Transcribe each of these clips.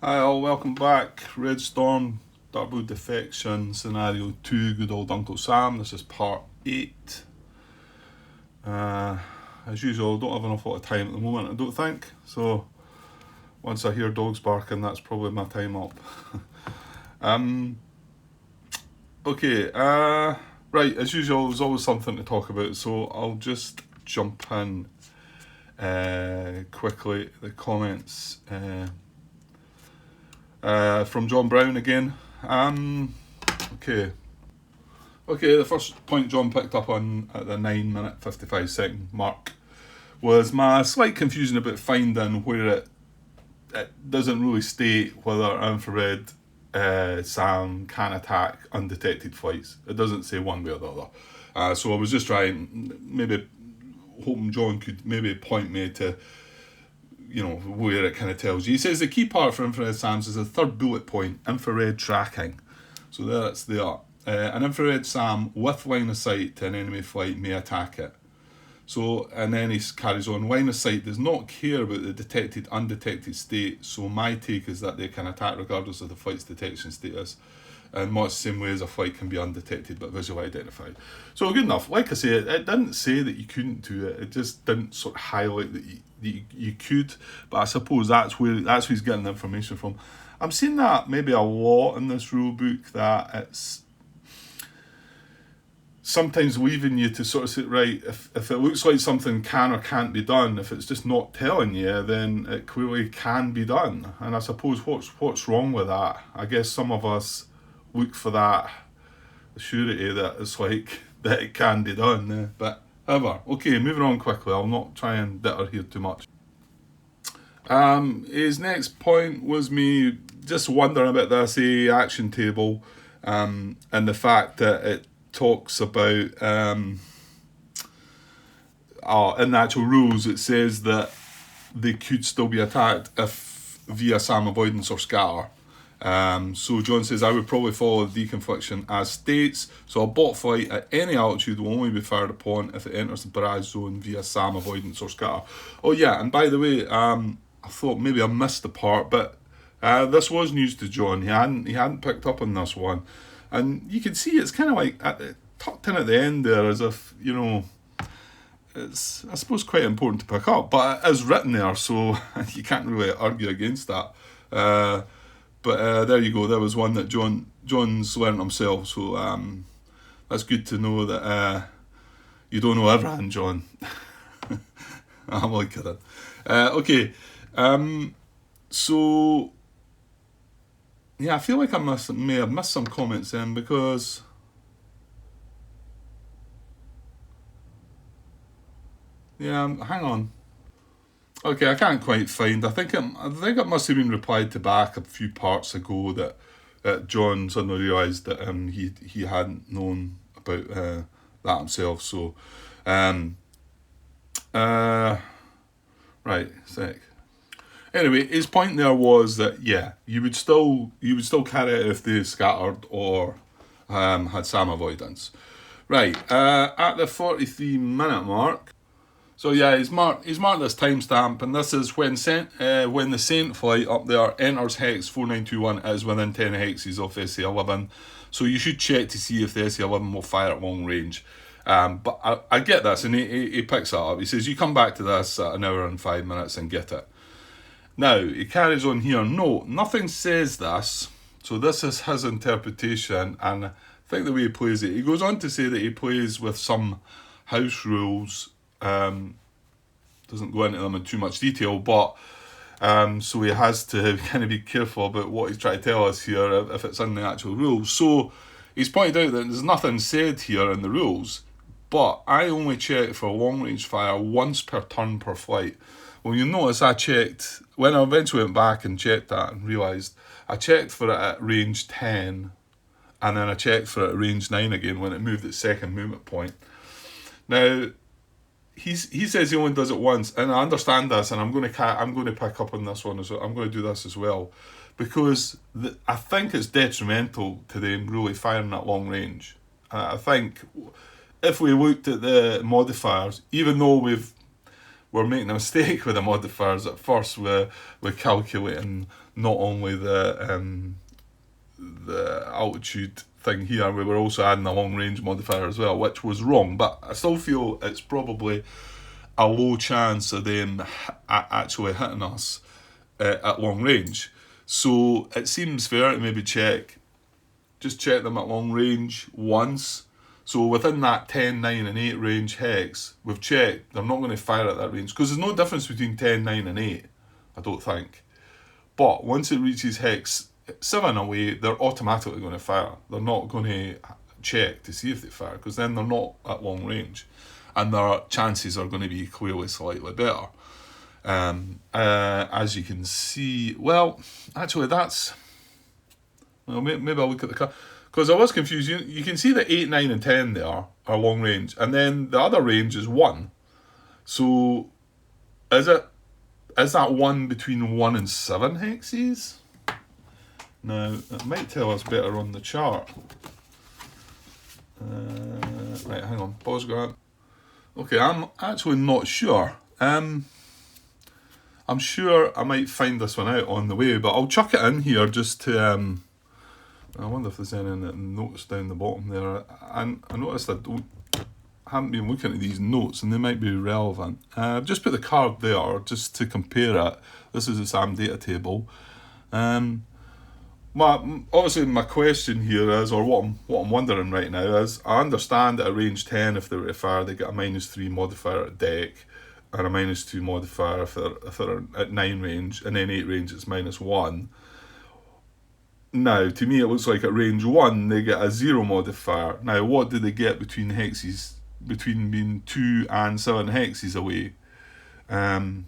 Hi all, welcome back. Red Storm, Double Defection, Scenario 2, good old Uncle Sam. This is part 8. As usual, don't have an awful lot of time at the moment, I don't think. So, once I hear dogs barking, that's probably my time up. um, okay, right, as usual, there's always something to talk about, so I'll just jump in quickly. The comments. From John Brown again. Okay. Okay, the first point John picked up on at the 9 minute 55 second mark was my slight confusion about finding where it doesn't really state whether infrared SAM can attack undetected flights. It doesn't say one way or the other. So I was just trying, maybe hoping John could maybe point me to where it kind of tells you. He says the key part for infrared SAMs is the third bullet point, infrared tracking. So there it's there. An infrared SAM with line of sight to an enemy flight may attack it. So, and then he carries on, line of sight does not care about the detected, undetected state, so my take is that they can attack regardless of the flight's detection status, in much the same way as a flight can be undetected but visually identified. So good enough. Like I say, it didn't say that you couldn't do it. It just didn't sort of highlight that you could. But I suppose that's where he's getting the information from. I'm seeing that maybe a lot in this rule book, that it's sometimes leaving you to sort of say, right, if it looks like something can or can't be done, if it's just not telling you, then it clearly can be done. And I suppose what's wrong with that? I guess some of us look for that surety that it's like that it can be done. But however, okay, moving on quickly. I'll not try and ditter here too much. His next point was me just wondering about this action table, and the fact that it talks about in the actual rules it says that they could still be attacked if via SAM avoidance or scatter. So John says, I would probably follow the deconfliction as states. So a bot flight at any altitude will only be fired upon if it enters the barrage zone via SAM avoidance or scatter. Oh yeah, and by the way, I thought maybe I missed the part, but this was news to John. He hadn't picked up on this one. And you can see it's kind of like tucked in at the end there, as if, it's, I suppose, quite important to pick up. But it is written there, so you can't really argue against that. But there you go. There was one that John's learned himself. So that's good to know that you don't know everything, John. I'm only kidding. Okay. So yeah, I feel like I may have missed some comments in, because hang on. Okay, I can't quite find. I think it must have been replied to back a few parts ago that John suddenly realised that he hadn't known about that himself. So, right, sec. Anyway, his point there was that you would still carry it if they scattered or had SAM avoidance. Right, at the 43-minute mark. So yeah, he's marked this timestamp, and this is when the Saint flight up there enters hex 4921 is within 10 hexes of SA11. So you should check to see if the SA11 will fire at long range. But I get this, and he picks that up. He says, you come back to this at 1 hour and 5 minutes and get it. Now, he carries on here. No, nothing says this. So this is his interpretation, and I think the way he plays it, he goes on to say that he plays with some house rules. Doesn't go into them in too much detail, but so he has to kind of be careful about what he's trying to tell us here if it's in the actual rules. So he's pointed out that there's nothing said here in the rules, but I only check for long range fire once per turn per flight. Well, you notice I checked, when I eventually went back and checked that and realised I checked for it at range 10, and then I checked for it at range 9 again when it moved its second movement point. Now, he says he only does it once, and I understand this, and I'm going to pick up on this one as well. I'm going to do this as well, because I think it's detrimental to them really firing at long range. I think if we looked at the modifiers, even though we're making a mistake with the modifiers at first. We're calculating not only the altitude thing here, we were also adding a long range modifier as well, which was wrong. But I still feel it's probably a low chance of them actually hitting us at long range. So it seems fair to maybe check them at long range once. So within that 10, 9 and 8 range hex, we've checked they're not going to fire at that range, because there's no difference between 10, 9 and 8, I don't think. But once it reaches hex 7 away, they're automatically going to fire. They're not going to check to see if they fire, because then they're not at long range, and their chances are going to be clearly slightly better. As you can see, well, actually maybe I'll look at the car, because I was confused. You can see the 8, 9 and 10 there are long range, and then the other range is 1. So is that 1 between 1 and 7 hexes? Now, it might tell us better on the chart. Right, hang on, pause Grant. Okay, I'm actually not sure. I'm sure I might find this one out on the way, but I'll chuck it in here just to... I wonder if there's any notes down the bottom there. I noticed I haven't been looking at these notes, and they might be relevant. I've just put the card there just to compare it. This is the SAM data table. Obviously my question here is, or what I'm wondering right now is, I understand that at range 10, if they were to fire, they get a -3 modifier at deck, and a -2 modifier if they're at 9 range, and then 8 range it's -1. Now, to me, it looks like at range 1, they get a 0 modifier. Now, what do they get between hexes, between being 2 and 7 hexes away? I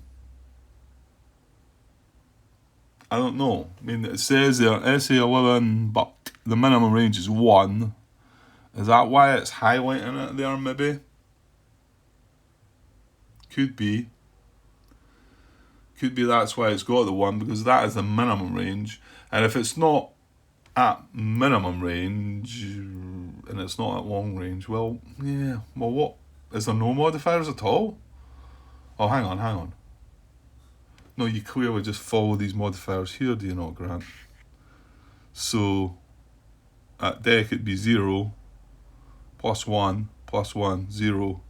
don't know. I mean, it says there, SA11, but the minimum range is 1. Is that why it's highlighting it there, maybe? Could be. Could be that's why it's got the 1, because that is the minimum range. And if it's not at minimum range, and it's not at long range, well, yeah, well, what? Is there no modifiers at all? Oh, hang on. No, you clearly just follow these modifiers here, do you not, Grant? So, at deck it'd be 0, +1, +1, 0,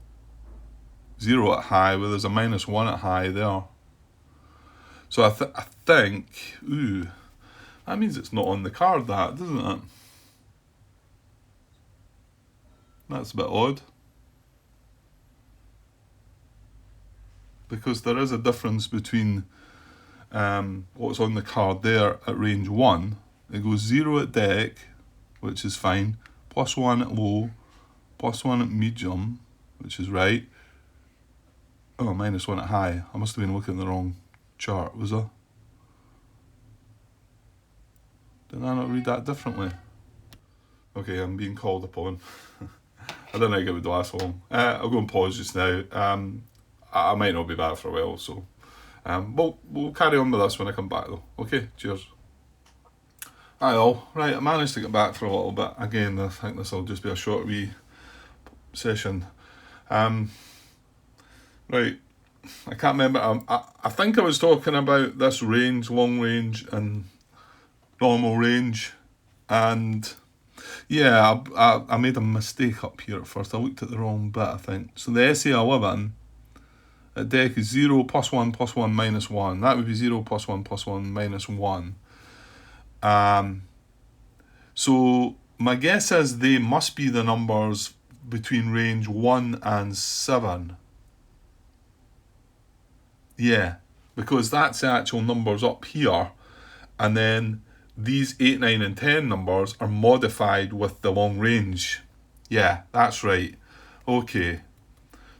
0 at high, where there's a -1 at high there. So I think, that means it's not on the card, that, doesn't it? That's a bit odd. Because there is a difference between what's on the card there at range 1. It goes 0 at deck, which is fine, +1 at low, +1 at medium, which is right. Oh, -1 at high. I must have been looking at the wrong chart, was I? Did I not read that differently? Okay, I'm being called upon. I don't think it would last long. I'll go and pause just now. I might not be back for a while, so we'll carry on with this when I come back though. Okay, cheers. Hi all. Right, I managed to get back for a little bit. Again, I think this will just be a short wee session. Right, I can't remember. I think I was talking about this range, long range and normal range, and yeah, I made a mistake up here at first. I looked at the wrong bit, I think. So the SA11 at deck is 0, +1, +1, -1. That would be 0, +1, +1, -1. So my guess is they must be the numbers between range 1 and 7. Yeah, because that's the actual numbers up here, and then these 8, 9 and 10 numbers are modified with the long range. Yeah, that's right. Okay.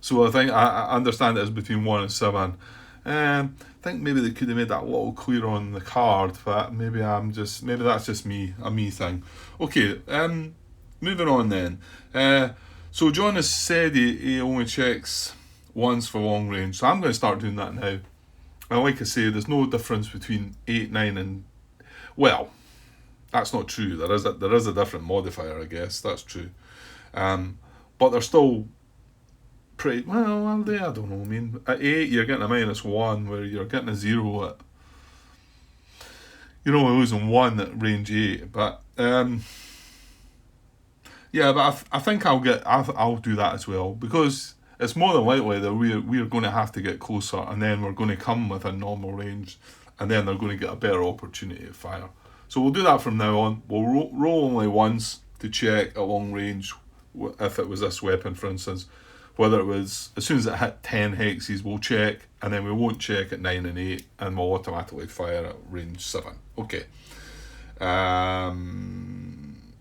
So I think I understand it as between 1 and 7. I think maybe they could have made that a little clearer on the card, but maybe that's just a me thing. Okay, moving on then. So John has said he only checks once for long range, so I'm going to start doing that now. And like I say, there's no difference between 8, 9 and... Well, that's not true. There is a different modifier, I guess. That's true. But they're still pretty well. Are they? I don't know. I mean, at 8 you're getting a -1, where you're getting a 0 at. You're only losing 1 at range 8, but yeah. But I think I'll do that as well, because it's more than likely that we're going to have to get closer, and then we're going to come within normal range, and then they're going to get a better opportunity to fire. So we'll do that from now on. We'll roll only once to check at long range, if it was this weapon, for instance, whether it was, as soon as it hit 10 hexes, we'll check, and then we won't check at 9 and 8, and we'll automatically fire at range 7. Okay.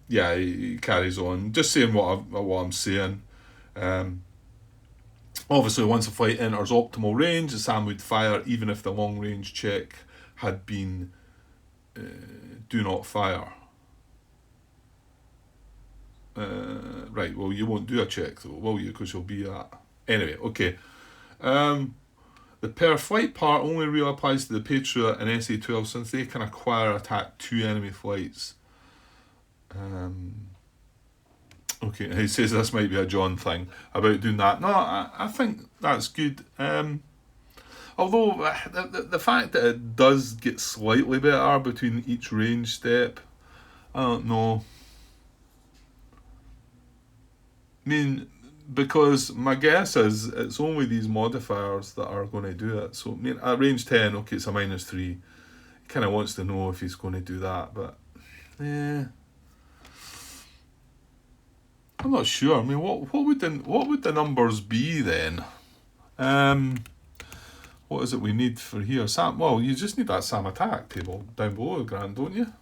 Yeah, he carries on. Just saying what I'm saying. Obviously, once a flight enters optimal range, Sam would fire even if the long range check had been do not fire. Right, well, you won't do a check though, will you? Because you'll be at... Anyway, okay. The per flight part only really applies to the Patriot and NSC2 since they can acquire attack 2 enemy flights. Okay, he says this might be a John thing about doing that. No, I think that's good. Although the fact that it does get slightly better between each range step, I don't know. I mean, because my guess is it's only these modifiers that are going to do it. So, I mean, at range 10, okay, it's a -3. He kind of wants to know if he's going to do that, but yeah, I'm not sure. I mean, what would the numbers be then? What is it we need for here? Sam. Well, you just need that Sam attack table down below, Grant, don't you?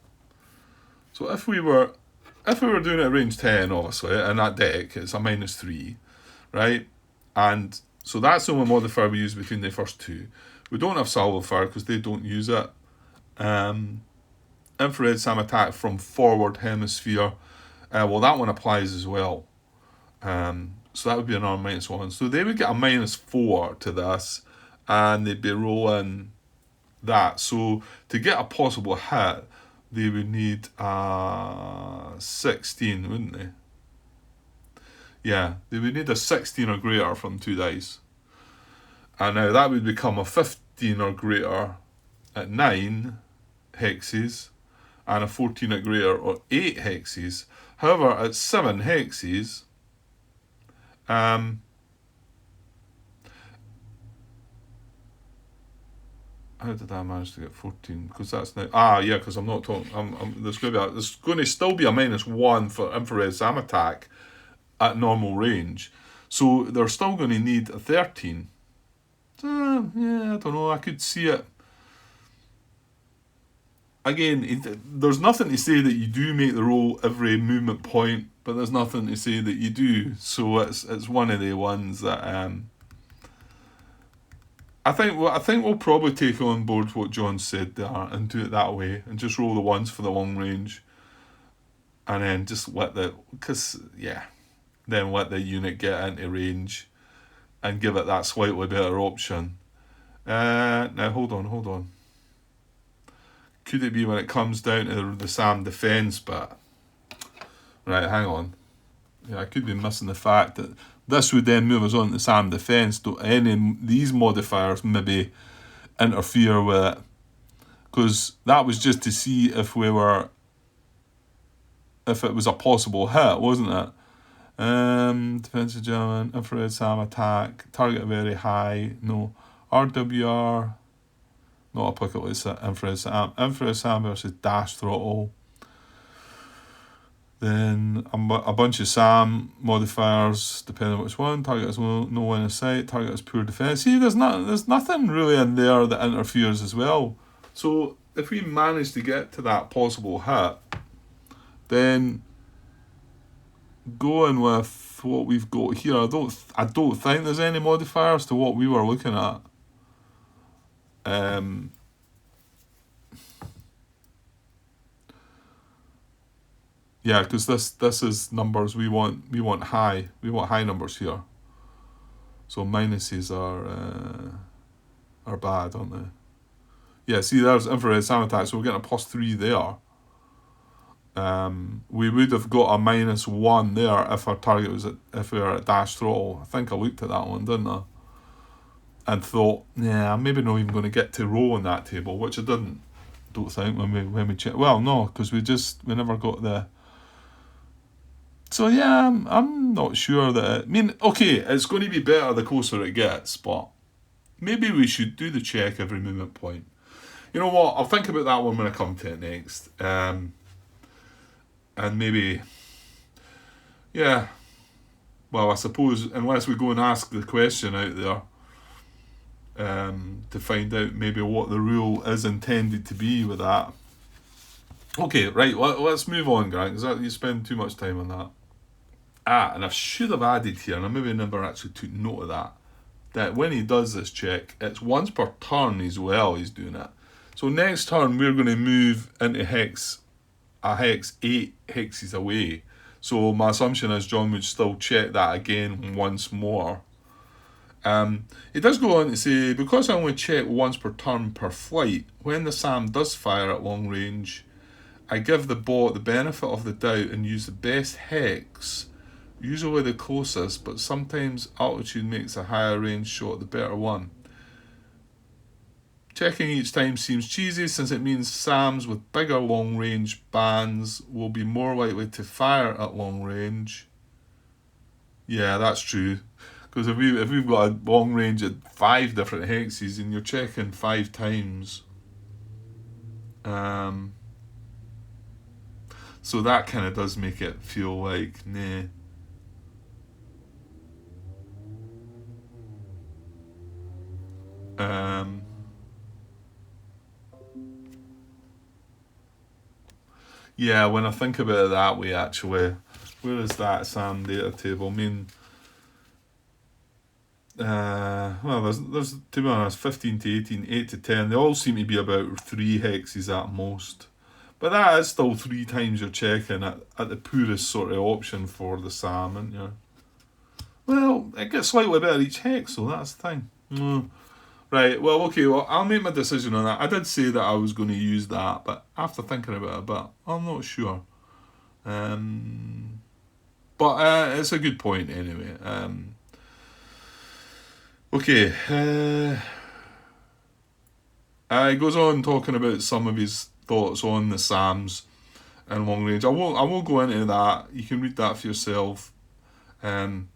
So if we were doing it at range 10, obviously, and that deck, it's a -3, right? And so that's the only modifier we use between the first two. We don't have salvo fire because they don't use it. Infrared Sam attack from forward hemisphere. Well, that one applies as well. So that would be another -1. So they would get a -4 to this, and they'd be rolling that. So to get a possible hit, they would need 16, wouldn't they? Yeah, they would need a 16 or greater from 2 dice. And now that would become a 15 or greater at 9 hexes, and a 14 or greater or 8 hexes. However, at 7 hexes, how did I manage to get 14? Because that's now... yeah, because I'm not talking... there's going to still be a -1 for infrared Sam attack at normal range. So they're still going to need a 13. Yeah, I don't know. I could see it. Again, there's nothing to say that you do make the roll every movement point, but there's nothing to say that you do. So it's one of the ones that... I think we'll probably take on board what John said there and do it that way, and just roll the ones for the long range, and then just let the unit get into range, and give it that slightly better option. Now hold on. Could it be when it comes down to the Sam defense bit? Right, hang on. Yeah, I could be missing the fact that this would then move us on to Sam defense. Do any of these modifiers maybe interfere with it? Because that was just to see if it was a possible hit, wasn't it? Defensive German, infrared Sam attack, target very high, no. RWR, not applicable to infrared Sam. Infrared Sam versus dash throttle. Then a bunch of Sam modifiers, depending on which one. Target has no line of sight. Target has poor defense. See, there's nothing really in there that interferes as well. So if we manage to get to that possible hit, then going with what we've got here, I don't think there's any modifiers to what we were looking at. Yeah, because this is numbers we want high numbers here. So minuses are bad, aren't they? Yeah, see, there's infrared Sam attack, so we're getting a +3 there. we would have got a -1 there if our target was if we were at dash throttle. I think I looked at that one, didn't I? And thought, yeah, I'm maybe not even going to get to row on that table, which I didn't. Don't think when we checked. Well, no, because we never got the. So yeah, I'm not sure that. I mean, okay, it's going to be better the closer it gets, but maybe we should do the check every movement point. You know what? I'll think about that one when I come to it next. And maybe, yeah. Well, I suppose unless we go and ask the question out there. To find out maybe what the rule is intended to be with that. Okay, right, let's move on, Grant, because you spend too much time on that. And I should have added here, and I maybe never actually took note of that when he does this check, it's once per turn as well he's doing it. So next turn we're going to move into a hex 8 hexes away. So my assumption is John would still check that again once more. It does go on to say, because I only check once per turn per flight, when the SAM does fire at long range, I give the bot the benefit of the doubt and use the best hex, usually the closest, but sometimes altitude makes a higher range shot the better one. Checking each time seems cheesy since it means SAMs with bigger long range bands will be more likely to fire at long range. Yeah, that's true. Because if we've got a long range at 5 different hexes and you're checking 5 times, so that kind of does make it feel like, nah. Yeah, when I think about it that way, actually, where is that SAM data table? I mean, well, there's to be honest, 15 to 18, 8 to 10, they all seem to be about 3 hexes at most. But that is still 3 times you're checking at the poorest sort of option for the SAM, isn't you? Well, it gets slightly better each hex, so that's the thing. Right, well, okay, well, I'll make my decision on that. I did say that I was going to use that, but after thinking about it a bit, I'm not sure. But it's a good point anyway. Okay. He goes on talking about some of his thoughts on the SAMs and long range. I won't go into that. You can read that for yourself. Talking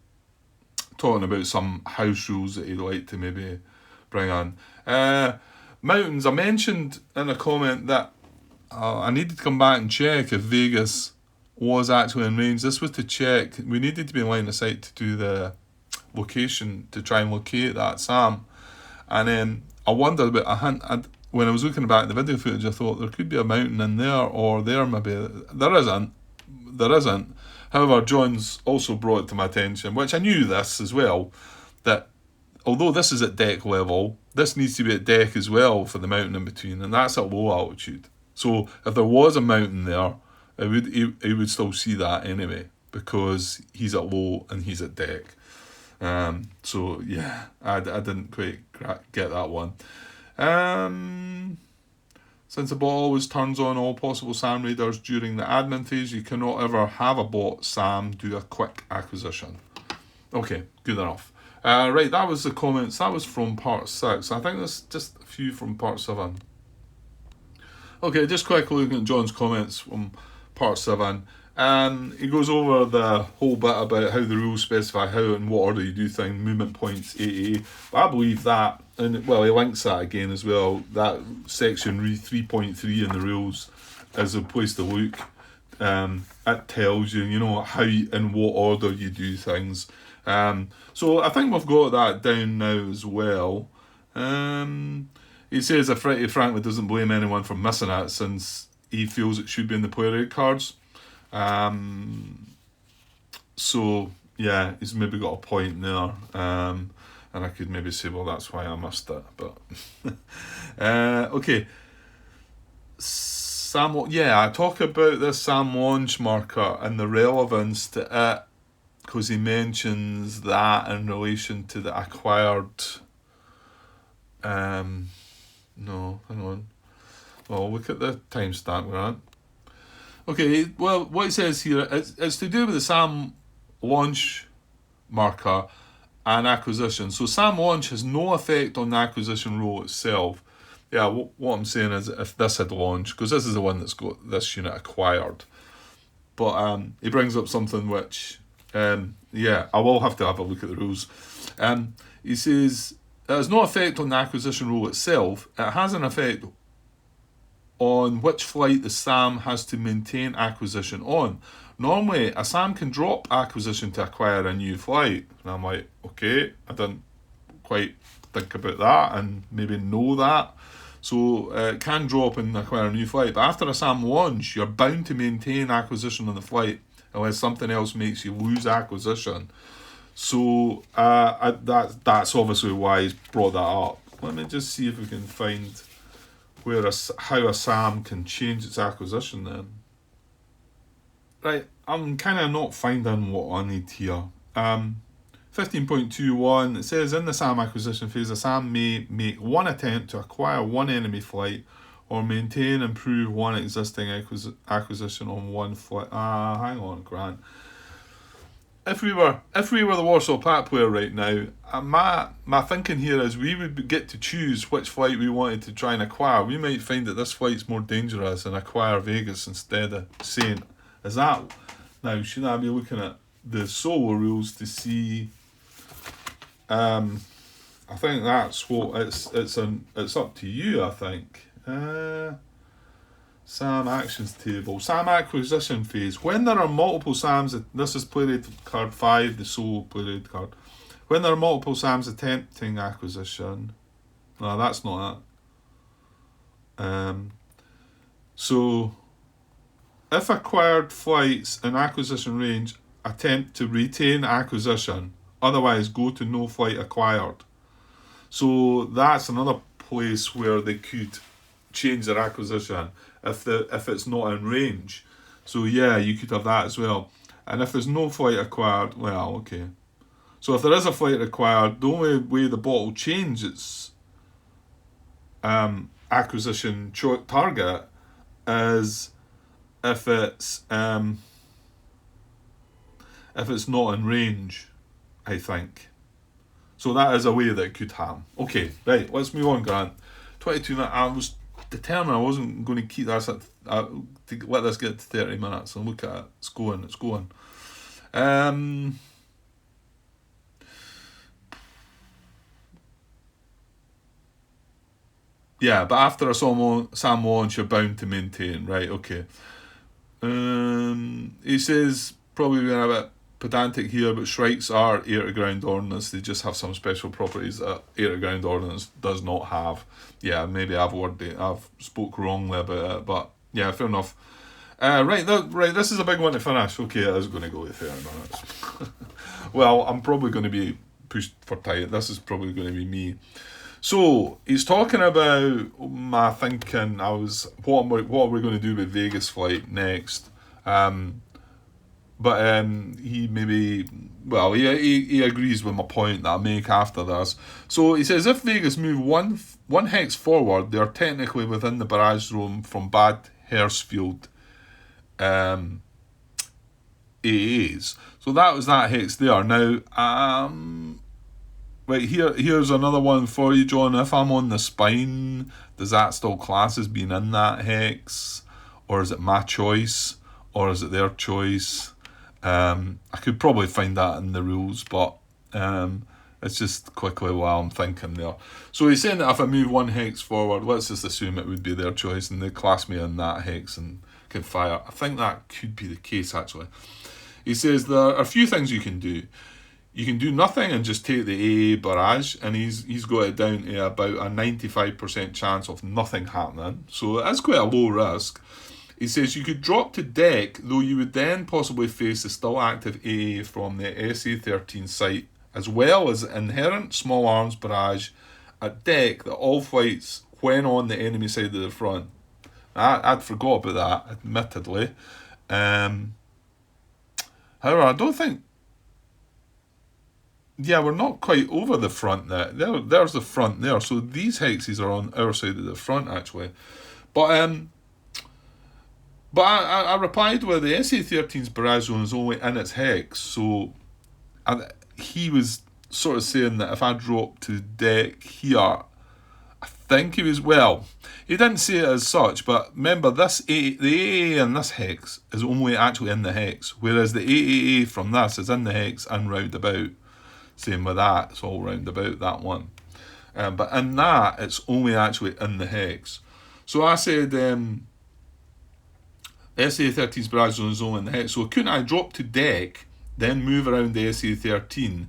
about some house rules that he'd like to maybe bring on. Mountains. I mentioned in a comment that I needed to come back and check if Vegas was actually in range. This was to check. We needed to be in line of sight to do the location to try and locate that SAM. And then I wondered about a hint. When I was looking back at the video footage, I thought there could be a mountain in there, or there maybe. There isn't. However, John's also brought it to my attention, which I knew this as well, that although this is at deck level, this needs to be at deck as well for the mountain in between, and that's at low altitude. So if there was a mountain there, he would still see that anyway, because he's at low and he's at deck. So yeah, I didn't quite get that one. Since the bot always turns on all possible SAM radars during the admin phase, you cannot ever have a bot SAM do a quick acquisition. Okay, good enough. Right, that was the comments. That was from part 6. I think there's just a few from part 7. Okay, just quickly looking at John's comments from part 7. He goes over the whole bit about how the rules specify how and what order you do things, movement points, AAA. But I believe that, and well, he links that again as well, that section 3.3 in the rules is a place to look. It tells you, how in what order you do things. So I think we've got that down now as well. He says that he frankly doesn't blame anyone for missing it, since he feels it should be in the player aid cards. So yeah, he's maybe got a point there. And I could maybe say, well, that's why I missed it. But okay. I talk about this SAM launch marker and the relevance to it, because he mentions that in relation to the acquired. No, hang on. Well, look at the timestamp, right? Okay, well, what it says here, it's to do with the SAM launch marker and acquisition. So SAM launch has no effect on the acquisition row itself. Yeah, what I'm saying is if this had launched, because this is the one that's got this unit acquired. But he brings up something which, yeah, I will have to have a look at the rules. He says, it has no effect on the acquisition row itself. It has an effect on which flight the SAM has to maintain acquisition on. Normally, a SAM can drop acquisition to acquire a new flight. And I'm like, okay, I didn't quite think about that and maybe know that. So it can drop and acquire a new flight. But after a SAM launch, you're bound to maintain acquisition on the flight unless something else makes you lose acquisition. So that's obviously why he's brought that up. Let me just see if we can find how a SAM can change its acquisition then. Right, I'm kind of not finding what I need here. 15.21, it says in the SAM acquisition phase, a SAM may make one attempt to acquire one enemy flight or maintain and improve one existing acquisition on one flight. Hang on, Grant. If we were the Warsaw Pact player right now, my thinking here is we would get to choose which flight we wanted to try and acquire. We might find that this flight's more dangerous and acquire Vegas instead of Saint. Is that now? Should I be looking at the solo rules to see? I think that's what it's up to you. I think. SAM actions table. SAM acquisition phase. When there are multiple SAMs, this is play rate card 5, the solo play rate card. When there are multiple SAMs attempting acquisition. No, that's not that. So, if acquired flights in acquisition range attempt to retain acquisition, otherwise go to no flight acquired. So that's another place where they could change their acquisition if it's not in range. So yeah, you could have that as well. And if there's no flight acquired, well, okay. So if there is a flight acquired, the only way the bot will change its acquisition target is if it's not in range, I think. So that is a way that it could happen. Okay, right, let's move on, Grant. 22 minutes. I was determined I wasn't going to keep this to let this get to 30 minutes and look at it. It's going. Yeah, but after a SAM launch, you're bound to maintain. Right, okay. He says, probably being a bit pedantic here, but Shrikes are air-to-ground ordnance. They just have some special properties that air-to-ground ordnance does not have. Yeah, maybe I've spoke wrongly about it, but yeah, fair enough. Right, this is a big one to finish. Okay, it is going to go to 30 minutes. Well, I'm probably going to be pushed for time. This is probably going to be me. So he's talking about my thinking. What are we going to do with Vegas flight next? But he agrees with my point that I make after this. So he says if Vegas move one hex forward, they are technically within the barrage zone from Bad Hersfield AAs. So that was that hex there. Now, right, here's another one for you, John. If I'm on the spine, does that still class as being in that hex? Or is it my choice? Or is it their choice? I could probably find that in the rules, but it's just quickly while I'm thinking there. So he's saying that if I move one hex forward, let's just assume it would be their choice and they class me in that hex and can fire. I think that could be the case, actually. He says there are a few things you can do. You can do nothing and just take the AA barrage, and he's got it down to about a 95% chance of nothing happening. So it is quite a low risk. He says you could drop to deck, though you would then possibly face the still active AA from the SA-13 site, as well as inherent small arms barrage at deck that all flights when on the enemy side of the front. I'd forgot about that, admittedly. However, I don't think... Yeah, we're not quite over the front there. There's the front there. So these hexes are on our side of the front, actually. But But I replied with the SA-13's barrage zone is only in its hex, so he was sort of saying that if I dropped to deck here, I think he was, well, he didn't say it as such, but remember the AAA in this hex is only actually in the hex, whereas the AAA from this is in the hex and round about. Same with that, it's all round about that one. But in that, it's only actually in the hex. So I said, SA-13's barrage zone is only in the hex. So couldn't I drop to deck, then move around the SA-13,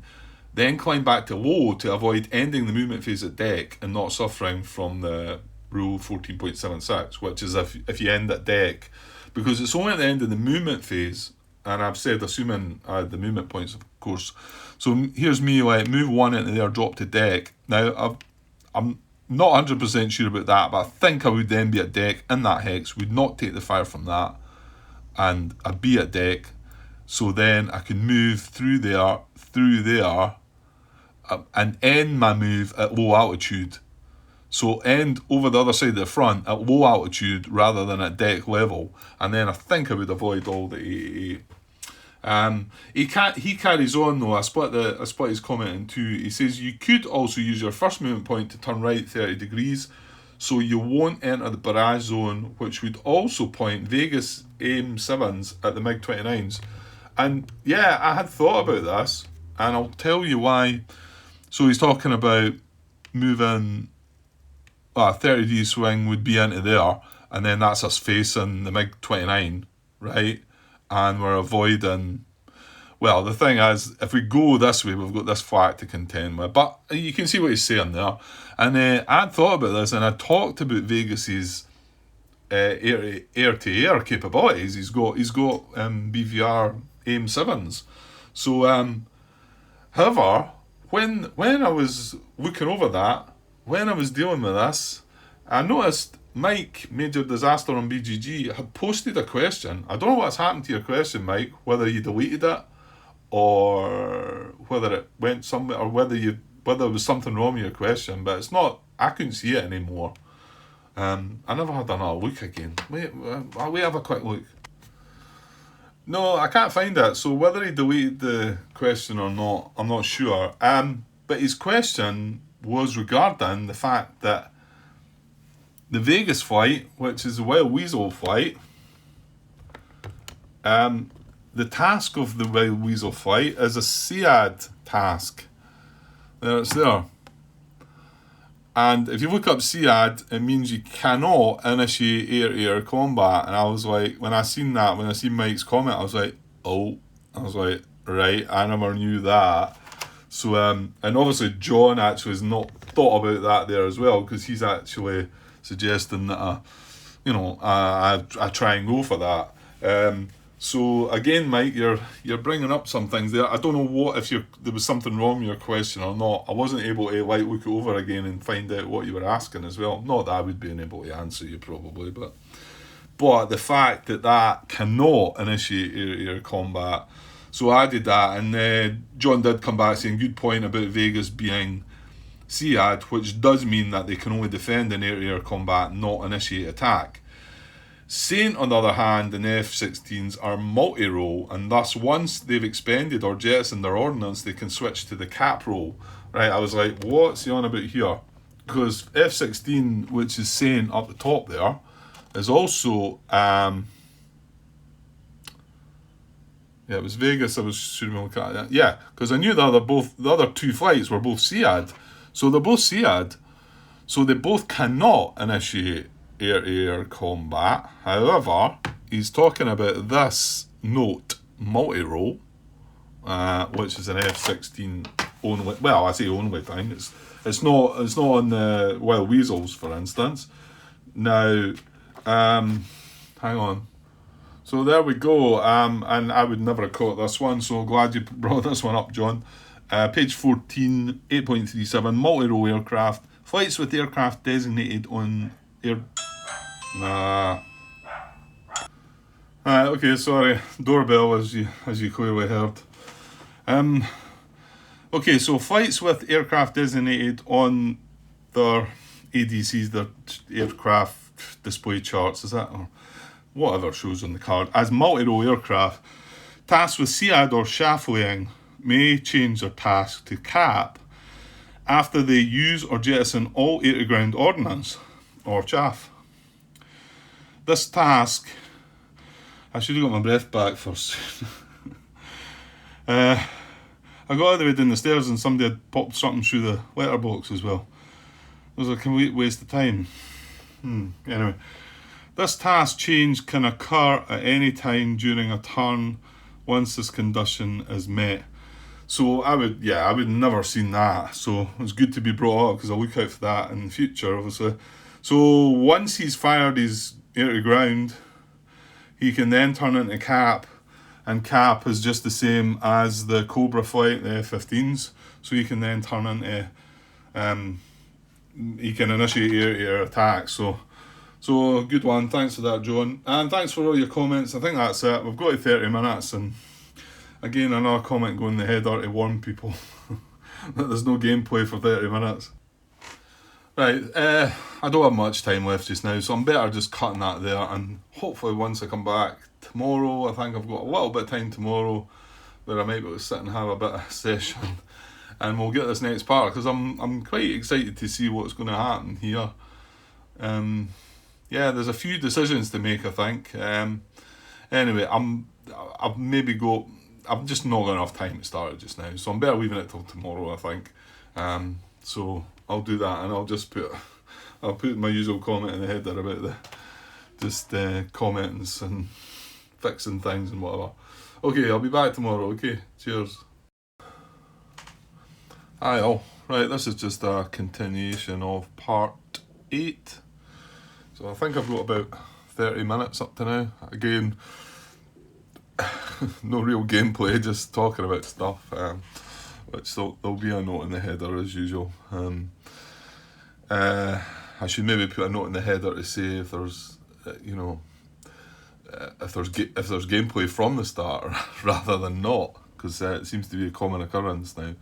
then climb back to low to avoid ending the movement phase at deck and not suffering from the rule 14.76, which is if you end at deck, because it's only at the end of the movement phase, and I've said assuming the movement points, of course. So here's me like move one into there, drop to deck. Now I'm not 100% sure about that, but I think I would then be at deck in that hex, would not take the fire from that, and I'd be at deck. So then I can move through there, and end my move at low altitude. So end over the other side of the front at low altitude rather than at deck level, and then I think I would avoid all the AAA. He carries on though. I split his comment in two. He says you could also use your first movement point to turn right 30 degrees, so you won't enter the barrage zone, which would also point Vegas AIM-7s at the MiG-29s. And yeah, I had thought about this, and I'll tell you why. So he's talking about moving a 30-degree swing would be into there, and then that's us facing the MiG-29, right? And we're avoiding... Well, the thing is, if we go this way, we've got this flat to contend with. But you can see what he's saying there. And I'd thought about this, and I talked about Vegas's air-to-air capabilities. He's got BVR AIM-7s. So, however, when I was looking over that, when I was dealing with this, I noticed Mike, Major Disaster on BGG, had posted a question. I don't know what's happened to your question, Mike, whether you deleted it or whether it went somewhere, or whether there was something wrong with your question, but it's not, I couldn't see it anymore. I never had another look again. Wait, have a quick look. No, I can't find it, so whether he deleted the question or not, I'm not sure. But his question was regarding the fact that the Vegas flight, which is the Wild Weasel flight, the task of the Wild Weasel flight is a SEAD task. There, it's there. And if you look up SEAD, it means you cannot initiate air-to-air combat. And I was like, when I seen Mike's comment, I was like, right, I never knew that. So, and obviously John actually has not thought about that there as well, because he's actually suggesting that I try and go for that. So again, Mike, you're bringing up some things there. I don't know if there was something wrong with your question or not. I wasn't able to look it over again and find out what you were asking as well. Not that I would be able to answer you probably, but the fact that cannot initiate air-to-air combat. So I did that, and John did come back saying, good point about Vegas being SEAD, which does mean that they can only defend in air-to-air combat, not initiate attack. Saint, on the other hand, and the F-16s are multi-role, and thus once they've expended or jettisoned their ordnance, they can switch to the cap role. Right, I was like, what's he on about here? Because F-16, which is Saint up the top there, is also... yeah, it was Vegas. I was shooting looking at that. Yeah, because I knew the other two flights were both SEAD. So they're both SEAD. So they both cannot initiate air-to-air combat. However, he's talking about this note, multi-role, which is an F-16 only. Well, I say only thing. It's not on the Wild Weasels, for instance. Now, hang on. So there we go, and I would never have caught this one, so glad you brought this one up, John. Page 14, 8.37, multi-role aircraft, flights with aircraft designated on air... Okay, sorry, doorbell as you clearly heard. Okay, so flights with aircraft designated on their ADCs, their aircraft display charts, is that? Or whatever shows on the card, as multi-role aircraft, tasked with SEAD or chaff laying may change their task to cap after they use or jettison all air-to-ground ordnance or chaff. This task, I should have got my breath back first. I got all the way down the stairs and somebody had popped something through the letterbox as well. It was a complete waste of time. Anyway, this task change can occur at any time during a turn once this condition is met. So I would never seen that. So it's good to be brought up because I'll look out for that in the future, obviously. So once he's fired his air to ground, he can then turn into cap, and cap is just the same as the Cobra flight, the F-15s. So he can then turn into, he can initiate air-to-air attacks. So good one. Thanks for that, John. And thanks for all your comments. I think that's it. We've got to 30 minutes, and again, another comment going in the header to warn people that there's no gameplay for 30 minutes. Right, I don't have much time left just now, so I'm better just cutting that there, and hopefully once I come back tomorrow, I think I've got a little bit of time tomorrow where I might be able to sit and have a bit of a session, and we'll get this next part, because I'm quite excited to see what's going to happen here. Yeah, there's a few decisions to make, I think. Anyway, I've just not got enough time to start it just now, so I'm better leaving it till tomorrow, I think. So I'll do that, and I'll put my usual comment in the header about comments and fixing things and whatever. Okay, I'll be back tomorrow. Okay, cheers. Hi all. Right, this is just a continuation of part 8. So I think I've got about 30 minutes up to now. Again, no real gameplay, just talking about stuff, which there'll be a note in the header as usual. I should maybe put a note in the header to say if there's, if there's gameplay from the start rather than not, because it seems to be a common occurrence now.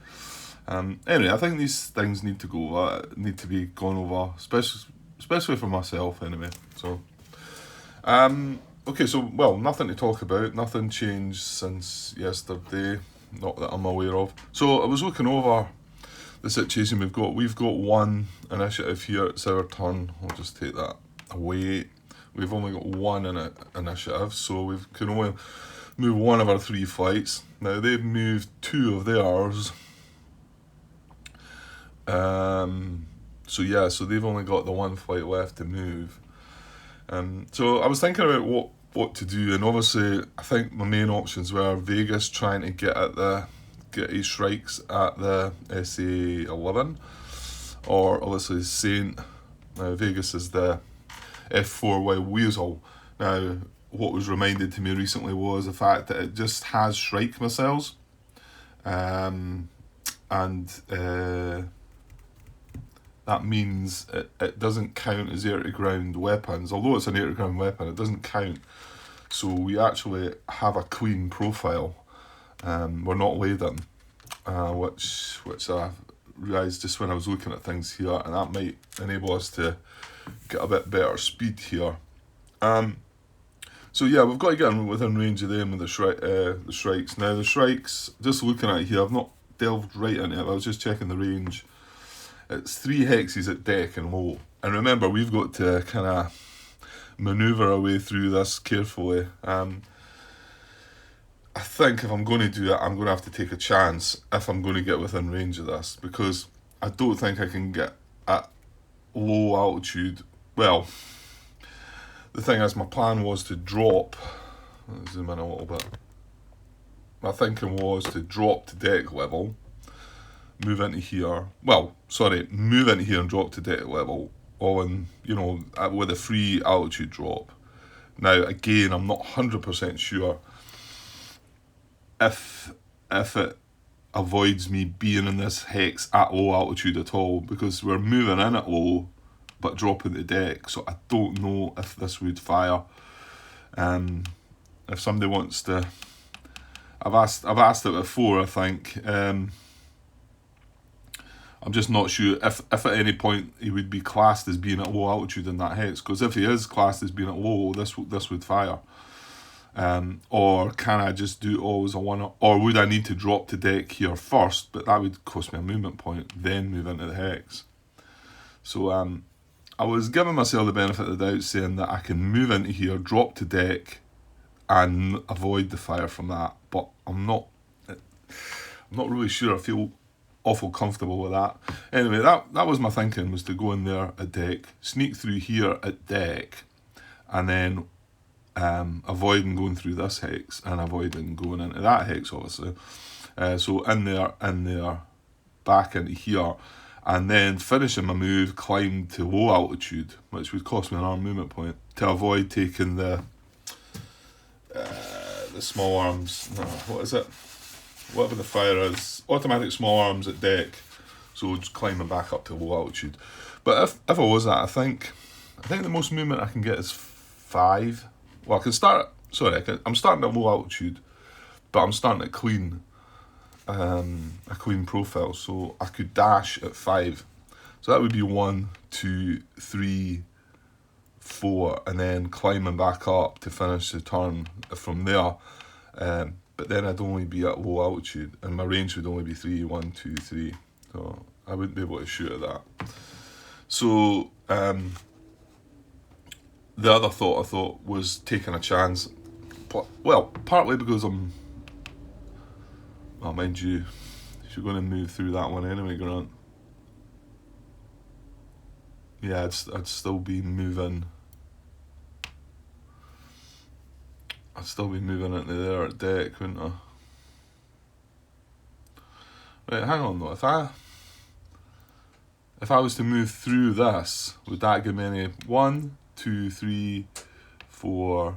Anyway, I think these things need to be gone over, especially for myself anyway. So, okay, so, well, nothing to talk about, nothing changed since yesterday, not that I'm aware of. So I was looking over the situation we've got. We've got one initiative here, it's our turn. I'll just take that away. We've only got one initiative, so we can only move one of our 3 flights. Now they've moved 2 of theirs. So they've only got the 1 flight left to move. So I was thinking about what to do, and obviously I think my main options were Vegas trying to get his strikes at the SA-11, or obviously Saint. Now Vegas is the F4 Wild Weasel. Now what was reminded to me recently was the fact that it just has Shrike missiles, and that means it doesn't count as air-to-ground weapons. Although it's an air-to-ground weapon, it doesn't count. So we actually have a clean profile. We're not laden, which I realised just when I was looking at things here, and that might enable us to get a bit better speed here. So yeah, we've got to get within range of them with the Shrikes. Now the Shrikes, just looking at it here, I've not delved right into it, I was just checking the range. It's 3 hexes at deck and low. And remember, we've got to kind of manoeuvre our way through this carefully. I think if I'm going to do it, I'm going to have to take a chance if I'm going to get within range of this, because I don't think I can get at low altitude. Well, the thing is, my plan was to drop. Let's zoom in a little bit. My thinking was to drop to deck level, move into here. Move into here and drop to deck level, all in, with a free altitude drop. Now, again, I'm not 100% sure if it avoids me being in this hex at low altitude at all, because we're moving in at low but dropping to deck, so I don't know if this would fire. If somebody wants to, I've asked it before, I think. I'm just not sure if at any point he would be classed as being at low altitude in that hex, because if he is classed as being at low, this would fire. Or can I just do always a one, or would I need to drop to deck here first, but that would cost me a movement point, then move into the hex. So I was giving myself the benefit of the doubt, saying that I can move into here, drop to deck, and avoid the fire from that, but I'm not really sure. I feel awful comfortable with that. Anyway, that was my thinking, was to go in there at deck, sneak through here at deck, and then avoiding going through this hex and avoiding going into that hex, obviously. So in there, back into here, and then finishing my move, climb to low altitude, which would cost me an arm movement point, to avoid taking the small arms. No, what is it? Whatever the fire is, automatic small arms at deck. So just climbing back up to low altitude. But if I was that, I think the most movement I can get is 5. Well, I can start. Sorry, I'm starting at low altitude, but I'm starting at clean. A clean profile, so I could dash at 5. So that would be 1, 2, 3, 4, and then climbing back up to finish the turn from there. But then I'd only be at low altitude, and my range would only be 3, 1, 2, 3. So I wouldn't be able to shoot at that. So the other thought I thought was taking a chance. Well, partly because well, mind you, if you're going to move through that one anyway, Grant. Yeah, I'd still be moving. I'd still be moving into there at deck, wouldn't I? Right, hang on though. If I was to move through this, would that give me any 1, 2, 3, 4?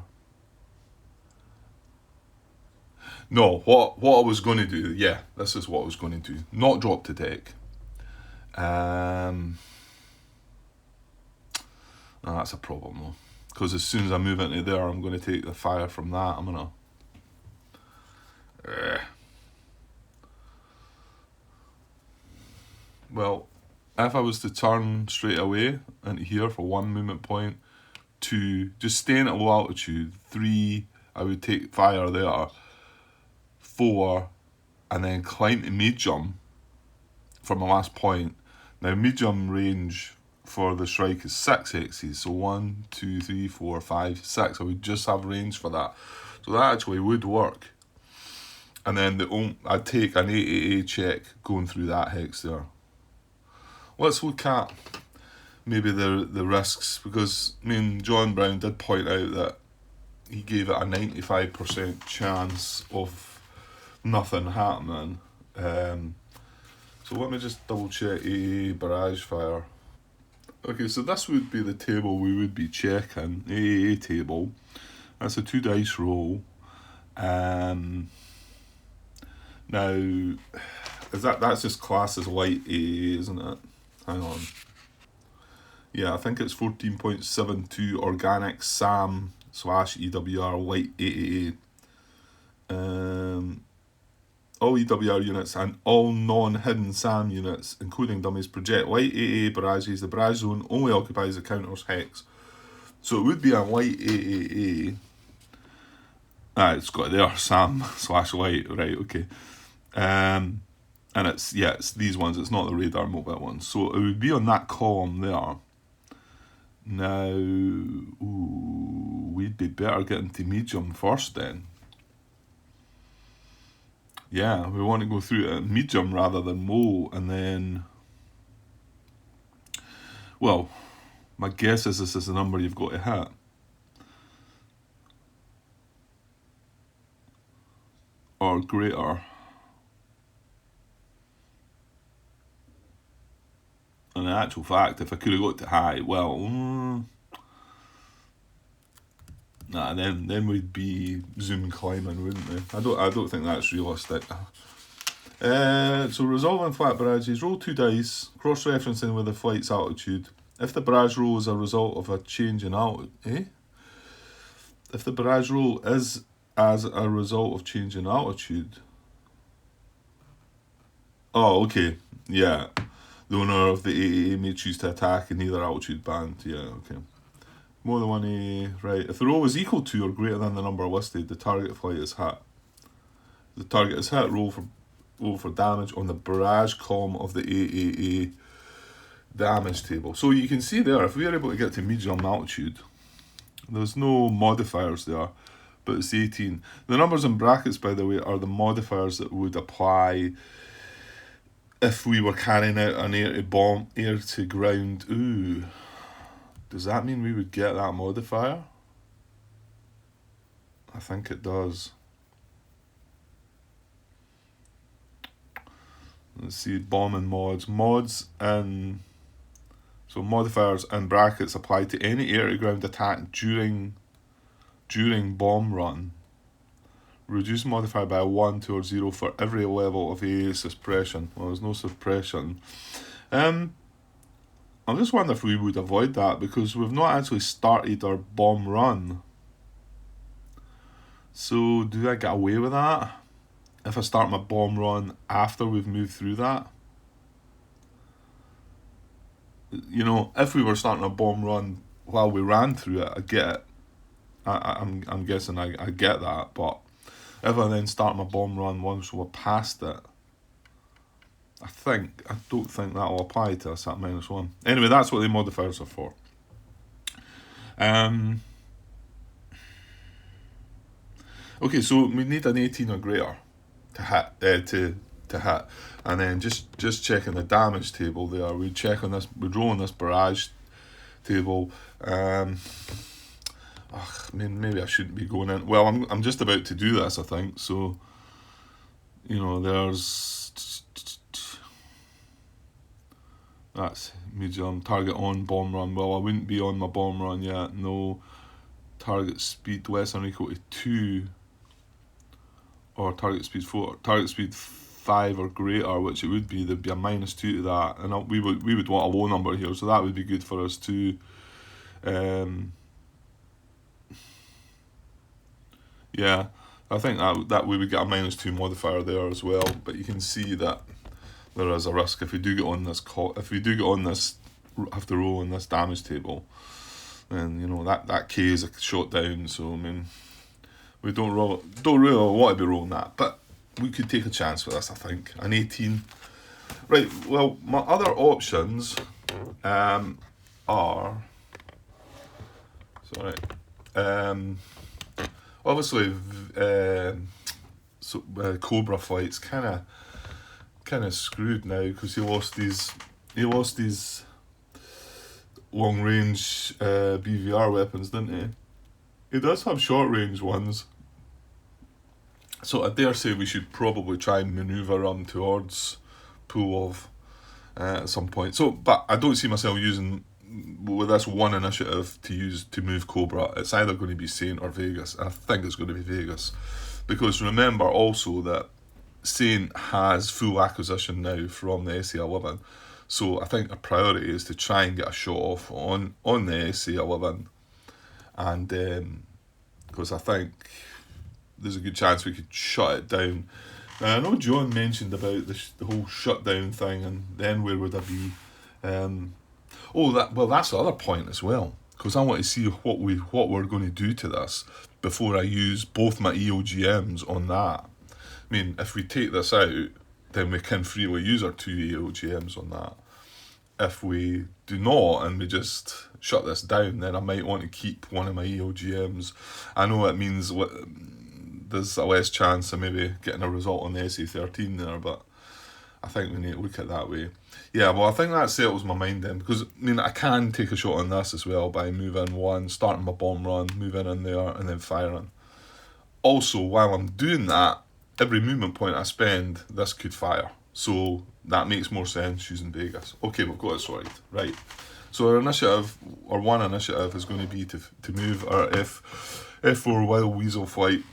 No, what I was going to do, yeah, this is what I was going to do. Not drop to deck. No, that's a problem though. Because as soon as I move into there, I'm going to take the fire from that. I'm going to... Well, if I was to turn straight away into here for 1 movement point, 2, just staying at low altitude, 3, I would take fire there, 4, and then climb to medium for my last point. Now, medium range for the strike is 6 hexes, so 1, 2, 3, 4, 5, 6. I would just have range for that, so that actually would work. And then I'd take an 8AA check going through that hex there. Let's look at maybe the risks, because John Brown did point out that he gave it a 95% chance of nothing happening. So let me just double check AA barrage fire. Okay, so this would be the table we would be checking, AAA table. That's a 2 dice roll. Now, that's just classed as light AA, isn't it? Hang on. Yeah, I think it's 14.72 organic SAM / EWR light AAA. All EWR units and all non-hidden SAM units, including dummies, project light AA barrages. The barrage zone only occupies the counter's hex. So it would be a light AAA. It's got there, SAM / light, right, okay. And it's these ones, it's not the radar mobile ones. So it would be on that column there. Now, we'd be better getting to medium first then. Yeah, we want to go through it at medium rather than low, and then... Well, my guess is this is the number you've got to hit. Or greater. And in actual fact, if I could have got to high, well... then we'd be zoom climbing, wouldn't we? I don't think that's realistic. So resolving flat barrages, roll 2 dice, cross-referencing with the flight's altitude. If the barrage roll is a result of a change in altitude, If the barrage roll is as a result of change in altitude. Oh, okay, yeah. The owner of the AAA may choose to attack in either altitude band. Yeah, okay. More than one A, right. If the roll is equal to or greater than the number listed, the target flight is hit. The target is hit, roll for damage on the barrage column of the AAA damage table. So you can see there, if we are able to get to medium altitude, there's no modifiers there, but it's 18. The numbers in brackets, by the way, are the modifiers that would apply if we were carrying out an air to ground. Ooh, does that mean we would get that modifier? I think it does. Let's see, bomb and mods. So modifiers and brackets apply to any air-to-ground attack during bomb run. Reduce modifier by 1, 2, or 0 for every level of AA suppression. Well, there's no suppression. I'm just wondering if we would avoid that, because we've not actually started our bomb run. So do I get away with that if I start my bomb run after we've moved through that? You know, if we were starting a bomb run while we ran through it, I get it. I'm guessing I get that, but if I then start my bomb run once we're past it, I don't think that will apply to us at -1. Anyway, that's what the modifiers are for. Okay, so we need an 18 or greater to hit, to hit, and then just checking the damage table there. We check on this. We're drawing this barrage table. Maybe I shouldn't be going in. Well, I'm just about to do this, I think. So, you know, that's medium target on bomb run. Well, I wouldn't be on my bomb run yet. No. Target speed less than or equal to 2, or target speed 4. Target speed 5 or greater, which it would be. There'd be a -2 to that, and we would want a low number here, so that would be good for us too. Yeah, I think that we would get a -2 modifier there as well. But you can see that there is a risk if we do get on this have to roll on this damage table, and you know that K is a shot down. So I mean, we don't really want to be rolling that, but we could take a chance with this. I think an 18. Right. Well, my other options are obviously Cobra flight's kind of screwed now, because he lost his long range BVR weapons, didn't he? He does have short range ones, so I dare say we should probably try and manoeuvre him towards Pulov at some point. So, but I don't see myself using with this one initiative to move Cobra. It's either going to be Saint or Vegas, and I think it's going to be Vegas, because remember also that Saint has full acquisition now from the SA-11, so I think a priority is to try and get a shot off on the SA-11, and because I think there's a good chance we could shut it down. Now, I know John mentioned about the whole shutdown thing, and then where would I be? That's the other point as well, because I want to see what we're going to do to this before I use both my EOGMs on that. I mean, if we take this out, then we can freely use our 2 EOGMs on that. If we do not, and we just shut this down, then I might want to keep one of my EOGMs. I know it means there's a less chance of maybe getting a result on the SA-13 there, but I think we need to look at it that way. Yeah, well, I think that settles my mind then, because I mean, I can take a shot on this as well by moving one, starting my bomb run, moving in there, and then firing. Also, while I'm doing that, every movement point I spend, this could fire. So that makes more sense using Vegas. Okay, we've got it sorted. Right. So our one initiative is going to be to move our F4 Wild Weasel flight,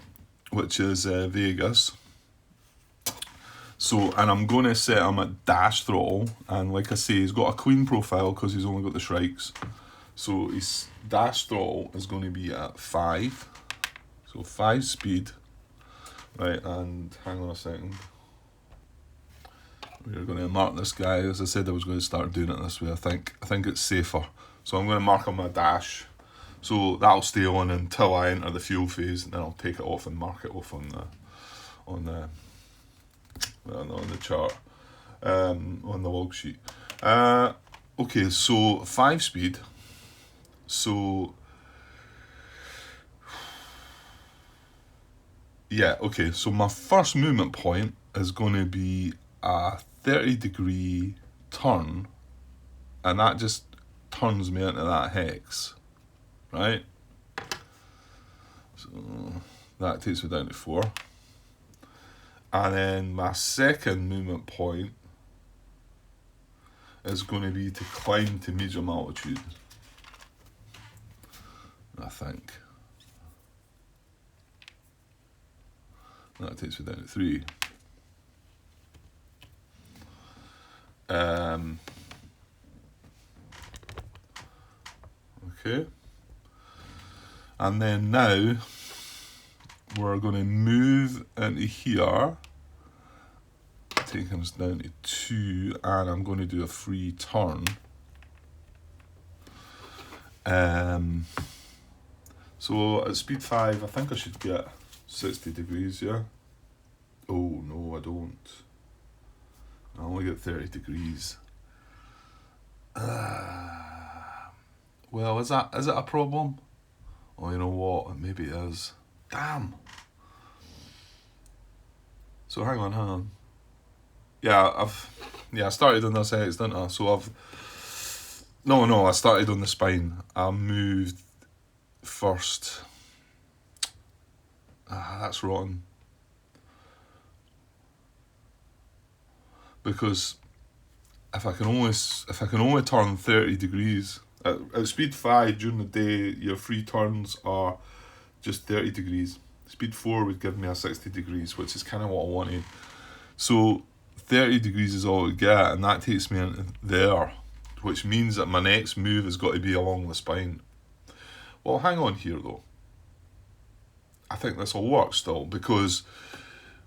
which is Vegas. So, and I'm going to set him at dash throttle, and like I say, he's got a clean profile because he's only got the Shrikes. So his dash throttle is going to be at 5. So 5 speed. Right, and hang on a second. we're going to mark this guy. As I said, I was going to start doing it this way. I think it's safer. So I'm going to mark on my dash. So that'll stay on until I enter the fuel phase, and then I'll take it off and mark it off on the chart, on the log sheet. Okay, so 5-speed. So yeah, okay. So my first movement point is going to be a 30-degree turn, and that just turns me into that hex, right? So that takes me down to 4. And then my second movement point is going to be to climb to medium altitude, I think. That takes me down to 3. Okay. And then now we're going to move into here, taking us down to 2, and I'm going to do a free turn. So at speed 5, I think I should get 60 degrees, yeah? Oh, no, I don't. I only get 30 degrees. Well, is it a problem? Oh, you know what? Maybe it is. Damn. So hang on. Yeah, I started on this hex, didn't I? So I started on the spine. I moved first. That's rotten. Because if I can only turn 30 degrees at speed 5 during the day, your free turns are just 30 degrees. Speed 4 would give me a 60 degrees, which is kind of what I wanted. So 30 degrees is all I get, and that takes me into there, which means that my next move has got to be along the spine. Well, hang on here though. I think this will work still, because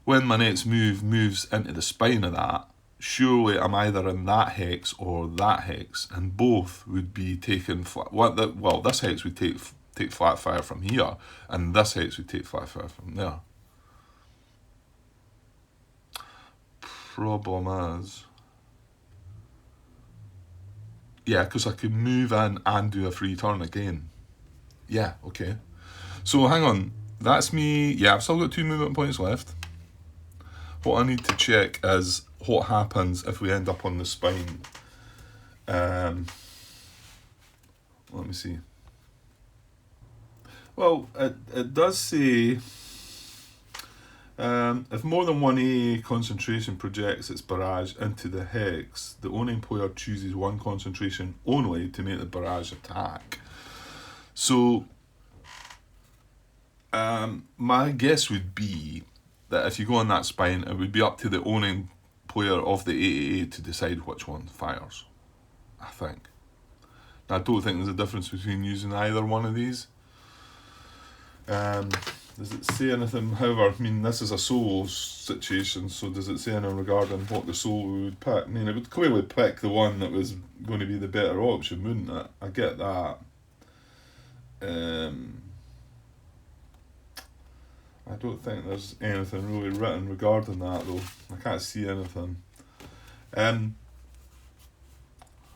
when my next move moves into the spine of that, surely I'm either in that hex or that hex, and both would be taken flat. Well, this hex would take flat fire from here, and this hex would take flat fire from there. Problem is, yeah, because I could move in and do a free turn again. Yeah, okay. So hang on, that's me. Yeah, I've still got 2 movement points left. What I need to check is what happens if we end up on the spine. Let me see. Well, it does say if more than one A concentration projects its barrage into the hex, the owning player chooses one concentration only to make the barrage attack. So my guess would be that if you go on that spine, it would be up to the owning player of the AAA to decide which one fires, I think. I don't think there's a difference between using either one of these. Does it say anything? However, I mean, this is a solo situation, so does it say anything regarding what the solo would pick? I mean, it would clearly pick the one that was going to be the better option, wouldn't it? I get that. I don't think there's anything really written regarding that, though. I can't see anything.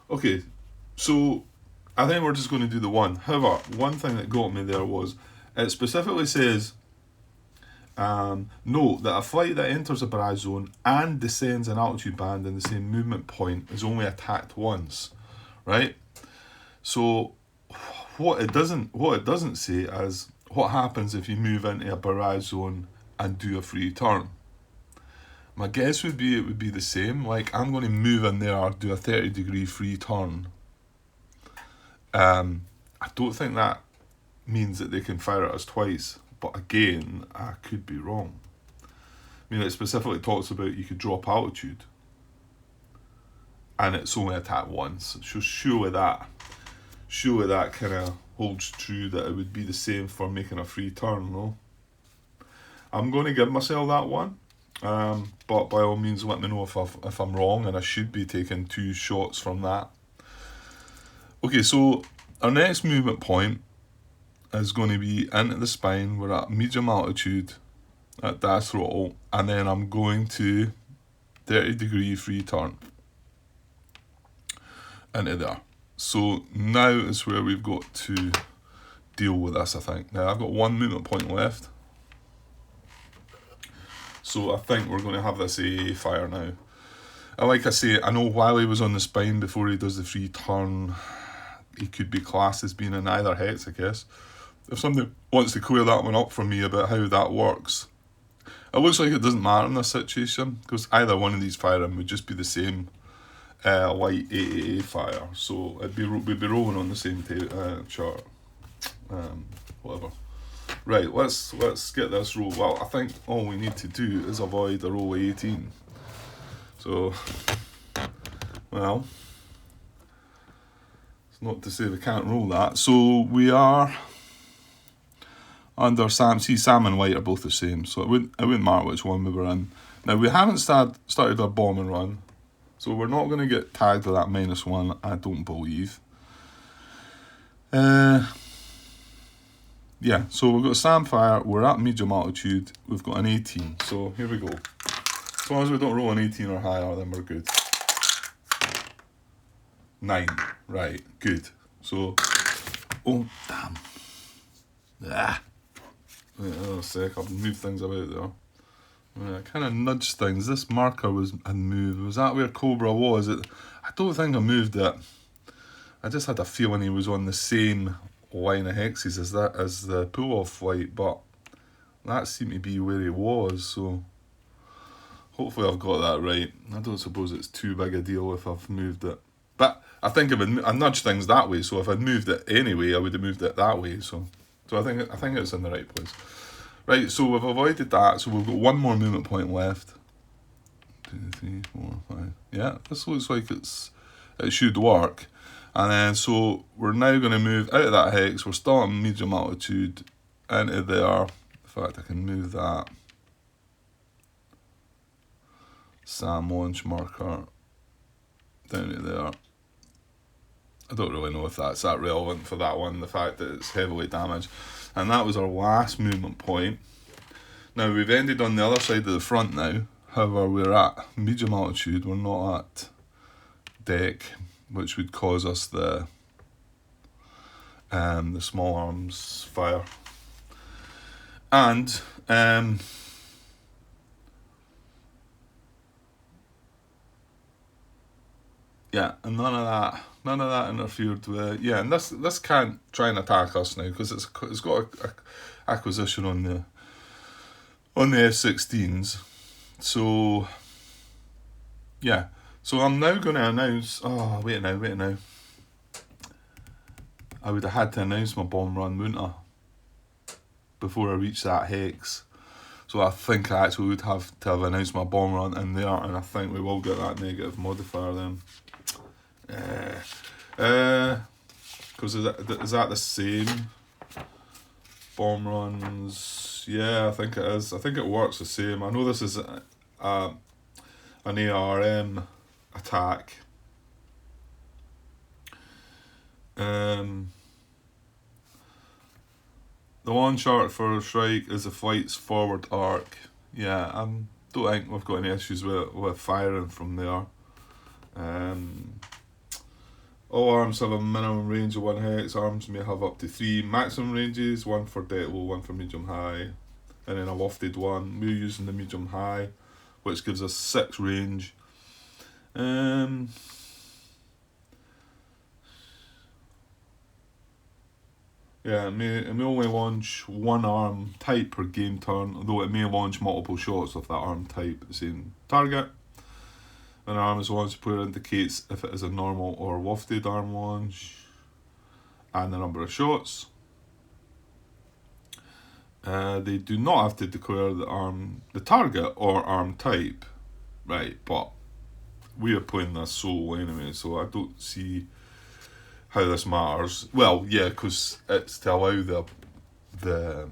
Okay, so I think we're just going to do the one. However, one thing that got me there was it specifically says, note that a flight that enters a barrage zone and descends an altitude band in the same movement point is only attacked once, right? So what it doesn't say is what happens if you move into a barrage zone and do a free turn. My guess would be it would be the same. Like, I'm going to move in there, do a 30-degree free turn. I don't think that means that they can fire at us twice, but again, I could be wrong. I mean, it specifically talks about you could drop altitude, and it's only attack once. So surely that kind of holds true, that it would be the same for making a free turn, no? I'm going to give myself that one. But by all means, let me know if I'm wrong, and I should be taking 2 shots from that. Okay, so our next movement point is going to be into the spine. We're at medium altitude at dash throttle, and then I'm going to 30-degree free turn into there. So now is where we've got to deal with this, I think. Now I've got 1 movement point left. So I think we're going to have this AA fire now. And like I say, I know while he was on the spine before he does the free turn, he could be classed as being in either hex, I guess. If somebody wants to clear that one up for me about how that works. It looks like it doesn't matter in this situation, because either one of these firing would just be the same light AAA fire. So we'd be rolling on the same chart. Whatever. Right, let's get this roll. Well, I think all we need to do is avoid a roll 18. So, well, it's not to say we can't roll that. So we are under Sam. See, Sam and White are both the same, so it wouldn't matter which one we were in. Now we haven't started our bomb and run, so we're not going to get tagged with that -1. I don't believe. Yeah, so we've got Sam fire. We're at medium altitude. We've got an 18. So here we go. As long as we don't roll an 18 or higher, then we're good. 9. Right, good. So, oh, damn. Ah. Wait a sec, I'll move things about there. I kind of nudged things. This marker had moved. Was that where Cobra was? I don't think I moved it. I just had a feeling he was on the same line of hexes as the pull-off flight, but that seemed to be where he was, so hopefully I've got that right. I don't suppose it's too big a deal if I've moved it. But I think I nudged things that way, so if I'd moved it anyway, I would have moved it that way, so I think it's in the right place. Right, so we've avoided that, so we've got 1 more movement point left. 2, 3, 4, 5. Yeah, this looks like it should work. And then, so we're now going to move out of that hex. We're starting medium altitude into there. In fact, I can move that SAM launch marker down to there. I don't really know if that's that relevant for that one, the fact that it's heavily damaged. And that was our last movement point. Now, we've ended on the other side of the front now. However, we're at medium altitude. We're not at deck, which would cause us the small arms fire. And yeah, and none of that interfered with. Yeah, and this can't try and attack us now because it's got a acquisition on the F-16s. So yeah. So I'm now going to announce. Oh, wait now. I would have had to announce my bomb run, wouldn't I? Before I reach that hex. So I think I actually would have to have announced my bomb run in there, and I think we will get that negative modifier then. Because is that the same? Bomb runs. Yeah, I think it is. I think it works the same. I know this is an ARM attack. The launch arc for strike is the flight's forward arc. Yeah, I don't think we've got any issues with firing from there. All arms have a minimum range of 1 hex. Arms may have up to 3 maximum ranges, 1 for deck low, 1 for medium high, and then a lofted one. We're using the medium high, which gives us 6 range. Yeah, it may only launch 1 arm type per game turn, though it may launch multiple shots of that arm type at the same target. An arm is launched, player indicates if it is a normal or wafted arm launch, and the number of shots. They do not have to declare the target or arm type, right? But we are playing this solo anyway, so I don't see how this matters. Well, yeah, because it's to allow the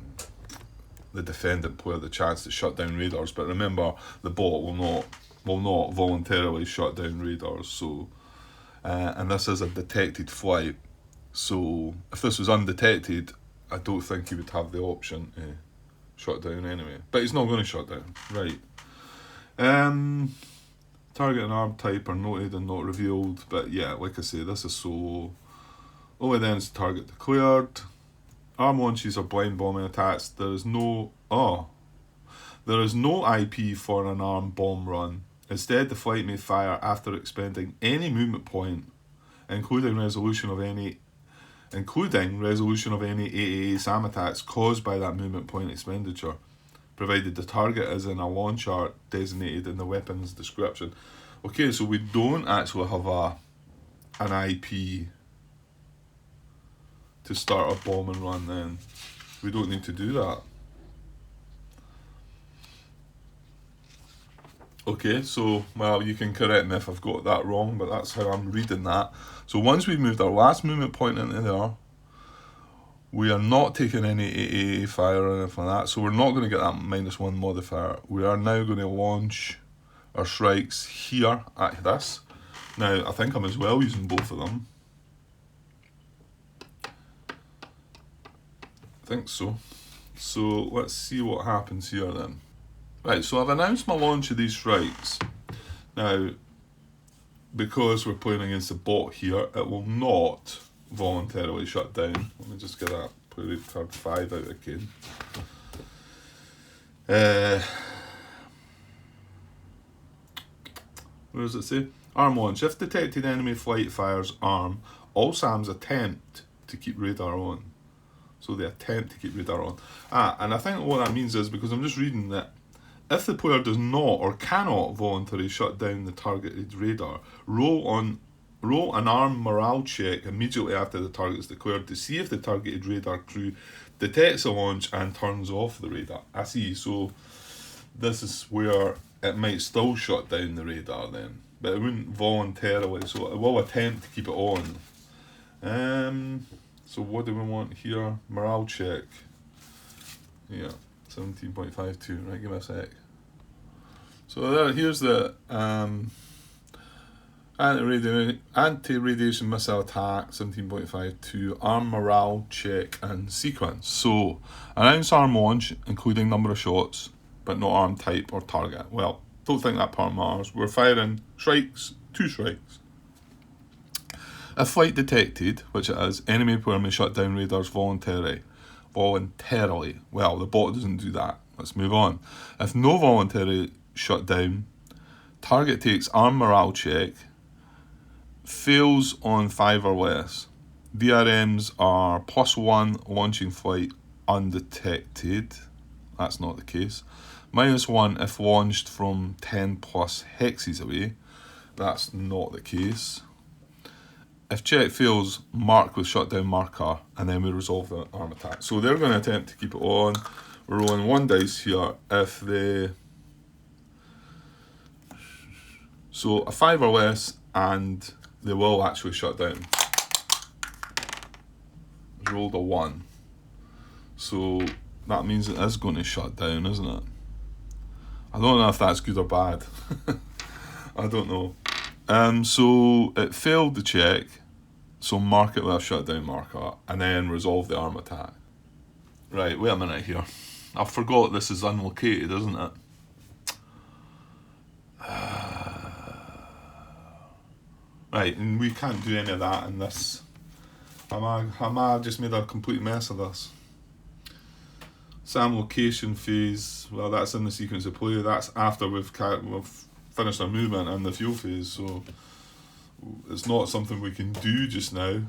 the defendant player the chance to shut down radars. But remember, the bot will not voluntarily shut down radars. So, and this is a detected flight. So if this was undetected, I don't think he would have the option to shut down anyway. But he's not going to shut down. Right. Target and arm type are noted and not revealed. But yeah, like I say, this is solo. Only then is the target declared. Arm launches are blind bombing attacks. There is no IP for an arm bomb run. Instead, the flight may fire after expending any movement point, including resolution of any AAA SAM attacks caused by that movement point expenditure, provided the target is in a launch arc designated in the weapon's description. Okay, so we don't actually have an IP to start a bomb and run then. We don't need to do that. Okay, so, well, you can correct me if I've got that wrong, but that's how I'm reading that. So once we've moved our last movement point into there, we are not taking any AAA fire or anything like that, so we're not going to get that -1 modifier. We are now going to launch our strikes here at this. Now, I think I'm as well using both of them. I think so. So let's see what happens here then. Right, so I've announced my launch of these strikes. Now, because we're playing against the bot here, it will not voluntarily shut down. Let me just get that play card 5 out again. Where does it say? Arm launch. If detected enemy flight fires arm, all SAMs attempt to keep radar on. So they attempt to keep radar on. And I think what that means is, because I'm just reading that, if the player does not or cannot voluntarily shut down the targeted radar, roll an arm morale check immediately after the target is declared to see if the targeted radar crew detects a launch and turns off the radar. I see, so this is where it might still shut down the radar then, but it wouldn't voluntarily, so it will attempt to keep it on. So what do we want here? Morale check. Yeah. 17.52, right, give me a sec. So here's the anti-radiation missile attack, 17.52, arm morale check and sequence. So, announce arm launch, including number of shots, but not arm type or target. Well, don't think that part matters. We're firing strikes, 2 strikes. If flight detected, which it is, enemy player may shut down radars voluntarily. Well, the bot doesn't do that. Let's move on. If no voluntary shutdown, target takes arm morale check, fails on 5 or less. VRMs are +1 launching flight undetected. That's not the case. -1 if launched from 10 plus hexes away. That's not the case. If check fails, mark with shutdown marker, and then we resolve the arm attack. So they're going to attempt to keep it on. We're rolling 1 dice here. So a 5 or less, and they will actually shut down. Rolled a 1. So that means it is going to shut down, isn't it? I don't know if that's good or bad. I don't know. So it failed the check, so mark it with a shutdown marker, and then resolve the arm attack. Right, wait a minute here. I forgot this is unlocated, isn't it? Right, and we can't do any of that in this. I just made a complete mess of this. SAM location phase, well, that's in the sequence of play. That's after we've finished our movement and the fuel phase, so it's not something we can do just now.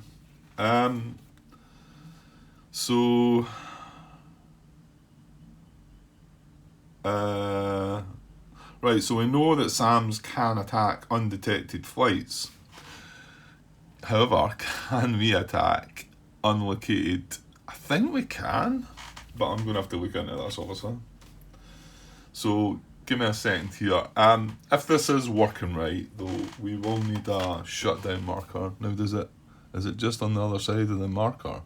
Right, so we know that SAMs can attack undetected flights. However, can we attack unlocated? I think we can, but I'm going to have to look into this, obviously. So give me a second here. If this is working right, though, we will need a shutdown marker. Now, is it just on the other side of the marker?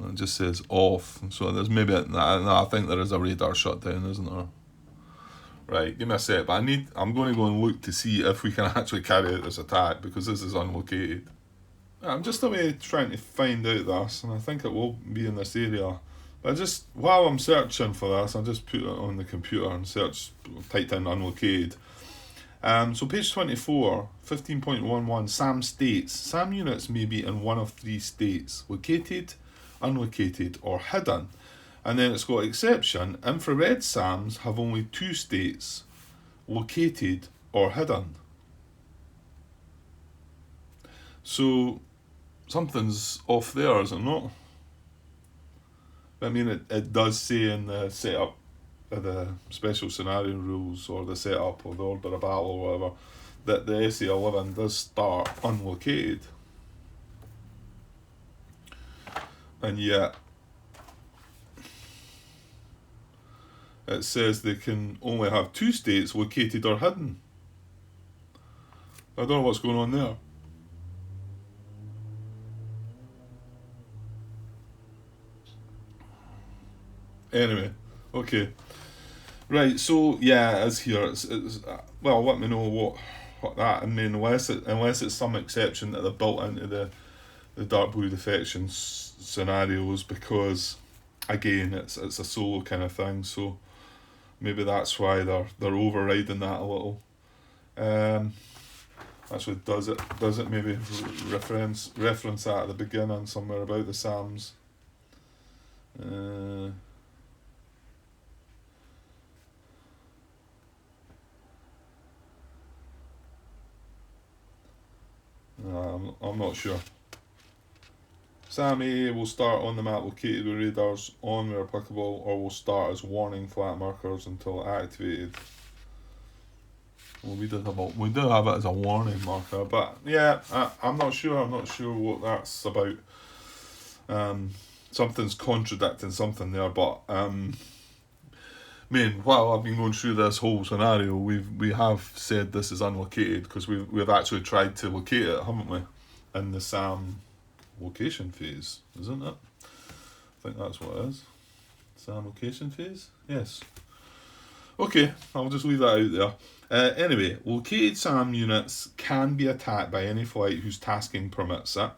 It just says off. So there's maybe I think there is a radar shutdown, isn't there? Right, give me a sec. But I'm going to go and look to see if we can actually carry out this attack, because this is unlocated. I'm just away trying to find out this, and I think it will be in this area. But while I'm searching for this, I'll just put it on the computer and typed in unlocated. So page 24, 15.11, SAM states. SAM units may be in one of three states: located, unlocated, or hidden. And then it's got exception. Infrared SAMs have only two states: located or hidden. So something's off there, is it not? I mean, it does say in the setup of the special scenario rules, or the setup of the order of battle or whatever, that the SA-11 does start unlocated. And yet it says they can only have two states: located or hidden. I don't know what's going on there. Anyway, okay. Right, so yeah, it is here. Well, let me know what that. I mean, unless it's some exception that they're built into the dark blue defection scenarios, because again, it's a solo kind of thing. So maybe that's why they're overriding that a little. Actually, does it maybe reference that at the beginning somewhere about the SAMs? I'm not sure. SAM A will start on the map located with radars on where applicable, or will start as warning flat markers until activated. Well, we did have it as a warning marker, but yeah, I'm not sure. I'm not sure what that's about. Something's contradicting something there, but while I've been going through this whole scenario, we have said this is unlocated, because we've actually tried to locate it, haven't we? In the SAM location phase, isn't it? I think that's what it is. SAM location phase? Yes. Okay, I'll just leave that out there. Anyway, located SAM units can be attacked by any flight whose tasking permits it.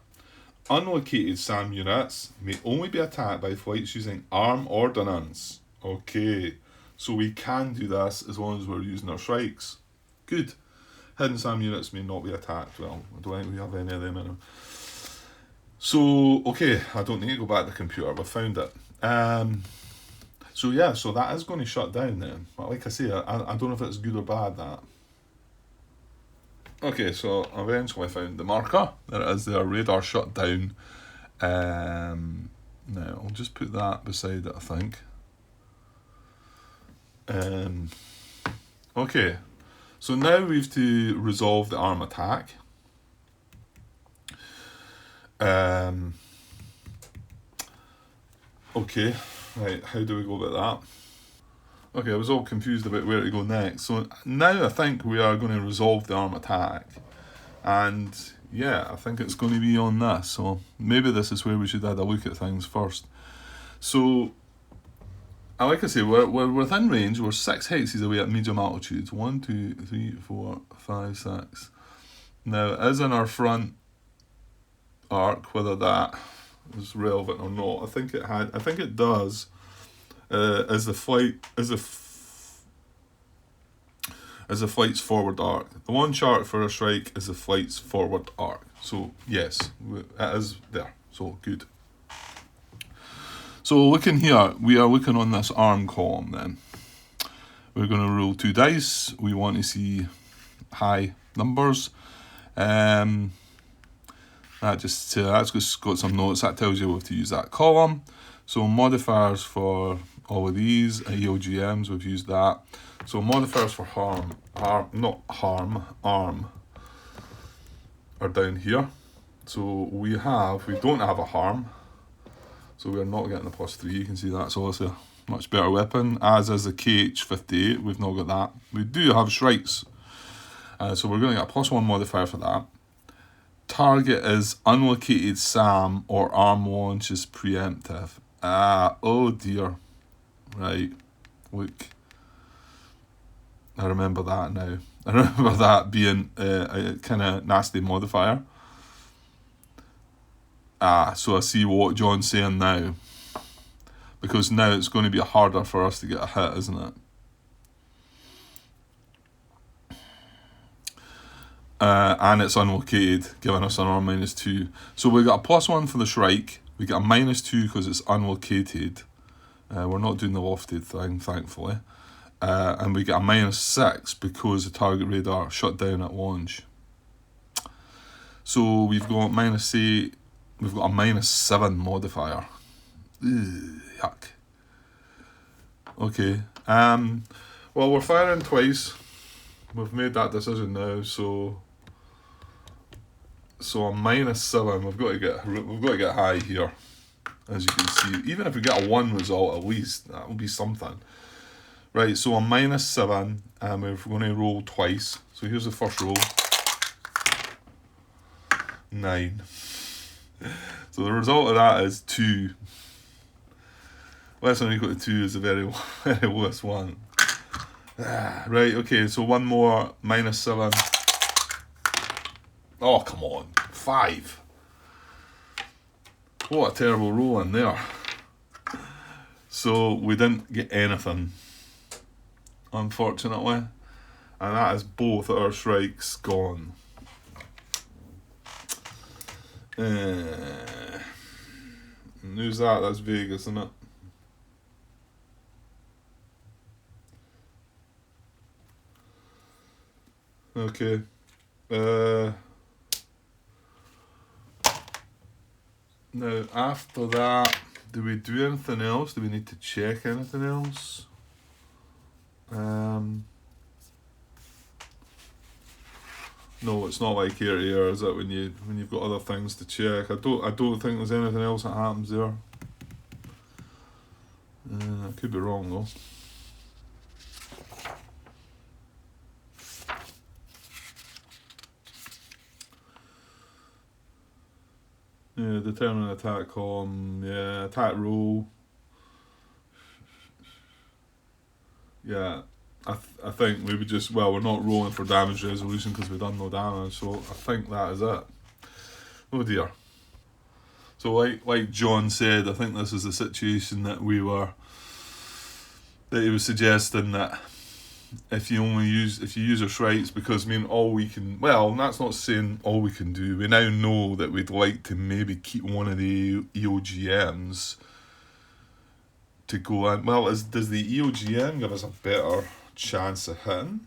Unlocated SAM units may only be attacked by flights using arm ordnance. Okay, so we can do this as long as we're using our strikes. Good. Hidden SAM units may not be attacked. Well, I don't think we have any of them in them. So, okay, I don't need to go back to the computer. We found it. So that is going to shut down then. But like I say, I don't know if it's good or bad, that. Okay, so I eventually found the marker. There it is there, radar shut down. Now, I'll just put that beside it, I think. Okay, so now we have to resolve the arm attack. Okay, right, how do we go about that? Okay, I was all confused about where to go next. So now I think we are going to resolve the arm attack. And yeah, I think it's going to be on this. So maybe this is where we should have a look at things first. So, like I say, we're within range. We're 6 hexes away at medium altitudes. 1, 2, 3, 4, 5, 6. Now, as in our front arc, whether that is relevant or not, I think it does. As the flight's forward arc. The one chart for a strike is the flight's forward arc. So yes, it is there. So good. So looking here, we are looking on this arm column then. We're going to roll 2 dice. We want to see high numbers. That's just got some notes. That tells you we have to use that column. So modifiers for all of these, EOGMs, we've used that. So modifiers for arm are down here. So we don't have a harm. So we're not getting the +3, you can see that. So it's a much better weapon, as is the KH-58, we've not got that. We do have strikes. So we're going to get a +1 modifier for that. Target is unlocated SAM or arm launch is preemptive. Oh dear. Right. Look. I remember that now. I remember that being a kind of nasty modifier. So I see what John's saying now. Because now it's going to be harder for us to get a hit, isn't it? And it's unlocated, giving us an R-2. So we got a +1 for the Shrike. We get a -2 because it's unlocated. We're not doing the lofted thing, thankfully. And we get a -6 because the target radar shut down at launch. So we've got -8. We've got a -7 modifier. Ugh, yuck. Okay. Well, we're firing twice. We've made that decision now, so a -7. We've got to get high here, as you can see. Even if we get a 1 result, at least that will be something. Right. So a -7, and we're going to roll twice. So here's the first roll. 9. So the result of that is 2. Less than or equal to 2 is the very, very lowest one. Right, okay, so one more, -7. Oh, come on. 5. What a terrible roll in there. So we didn't get anything, unfortunately. And that is both our Shrikes gone. Who's that? That's Vegas, isn't it? Okay. Now, after that, do we do anything else? Do we need to check anything else? No, it's not like ear to ear, is it? When you've got other things to check. I don't think there's anything else that happens there. I could be wrong though. Yeah, determine attack column. Yeah, attack roll. Yeah, I think we would just, well, we're not rolling for damage resolution because we've done no damage, so I think that is it. Oh dear. So like John said, I think this is the situation that he was suggesting, that if you use our Shrikes, because I mean all we can, well, that's not saying all we can do. We now know that we'd like to maybe keep one of the EOGMs to go in. Well, does the EOGM give us a better chance of hitting?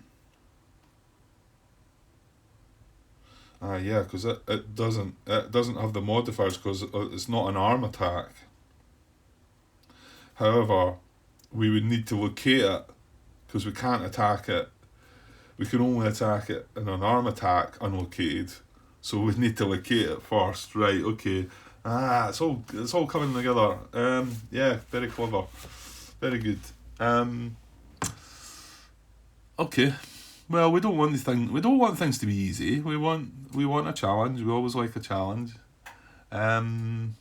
Yeah, because it doesn't have the modifiers because it's not an arm attack. However, we would need to locate it because we can't attack it. We can only attack it in an arm attack unlocated. So we need to locate it first. Right, okay. It's all coming together. Yeah, very clever. Very good. Okay. Well, we don't want things to be easy. We want a challenge. We always like a challenge. Well,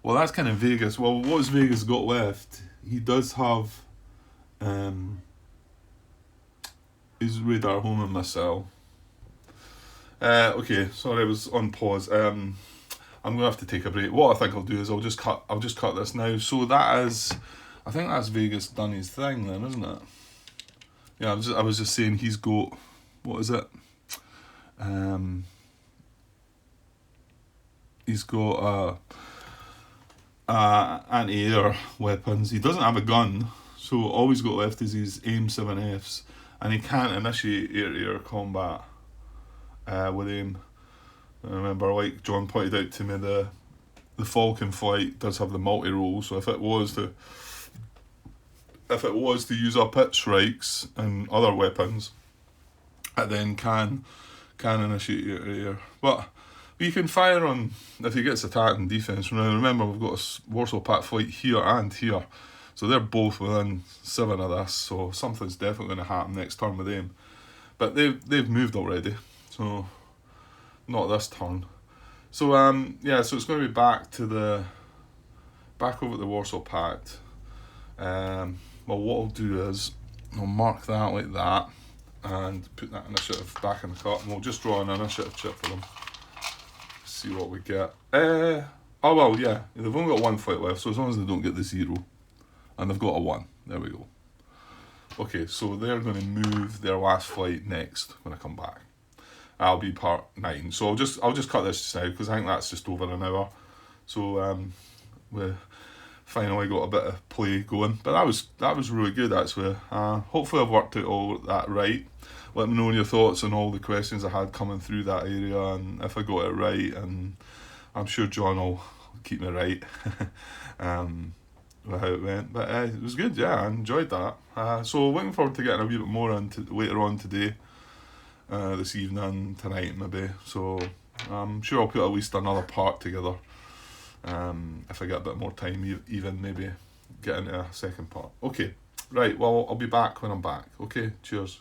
that's kind of Vegas. Well, what's Vegas got left? He does have his radar homing missile. Okay, sorry, I was on pause. I'm gonna have to take a break. What I think I'll do is I'll just cut this now. So that is, I think that's Vegas done his thing then, isn't it? Yeah, I was just saying he's got, what is it? He's got anti-air weapons. He doesn't have a gun, so all he's got left is his AIM 7Fs, and he can't initiate air-to-air combat with AIM. I remember, like John pointed out to me, the Falcon flight does have the multi-role, so if it was to use up its Shrikes and other weapons, it then can initiate air. But you can fire on if he gets attacked in defence. Remember, we've got a Warsaw Pact flight here and here, so they're both within 7 of this. So something's definitely going to happen next turn with them. But they've moved already, so not this turn. So yeah, so it's going to be back over at the Warsaw Pact. Well, what I'll do is I'll mark that like that and put that initiative back in the cart, and we'll just draw an initiative chip for them. See what we get. Oh well, yeah, they've only got one fight left, so as long as they don't get the 0, and they've got a 1, there we go. Okay, so they're going to move their last flight next when I come back. I'll be part 9, so I'll just cut this just now because I think that's just over an hour. So we finally got a bit of play going, but that was really good actually. Hopefully I've worked out all that right. Let me know your thoughts on all the questions I had coming through that area, and if I got it right, and I'm sure John will keep me right. With how it went, but it was good. Yeah, I enjoyed that. So looking forward to getting a wee bit more into later on today, this evening, tonight maybe. So I'm sure I'll put at least another part together. If I get a bit more time, even maybe get into a second part. Okay, right. Well, I'll be back when I'm back. Okay, cheers.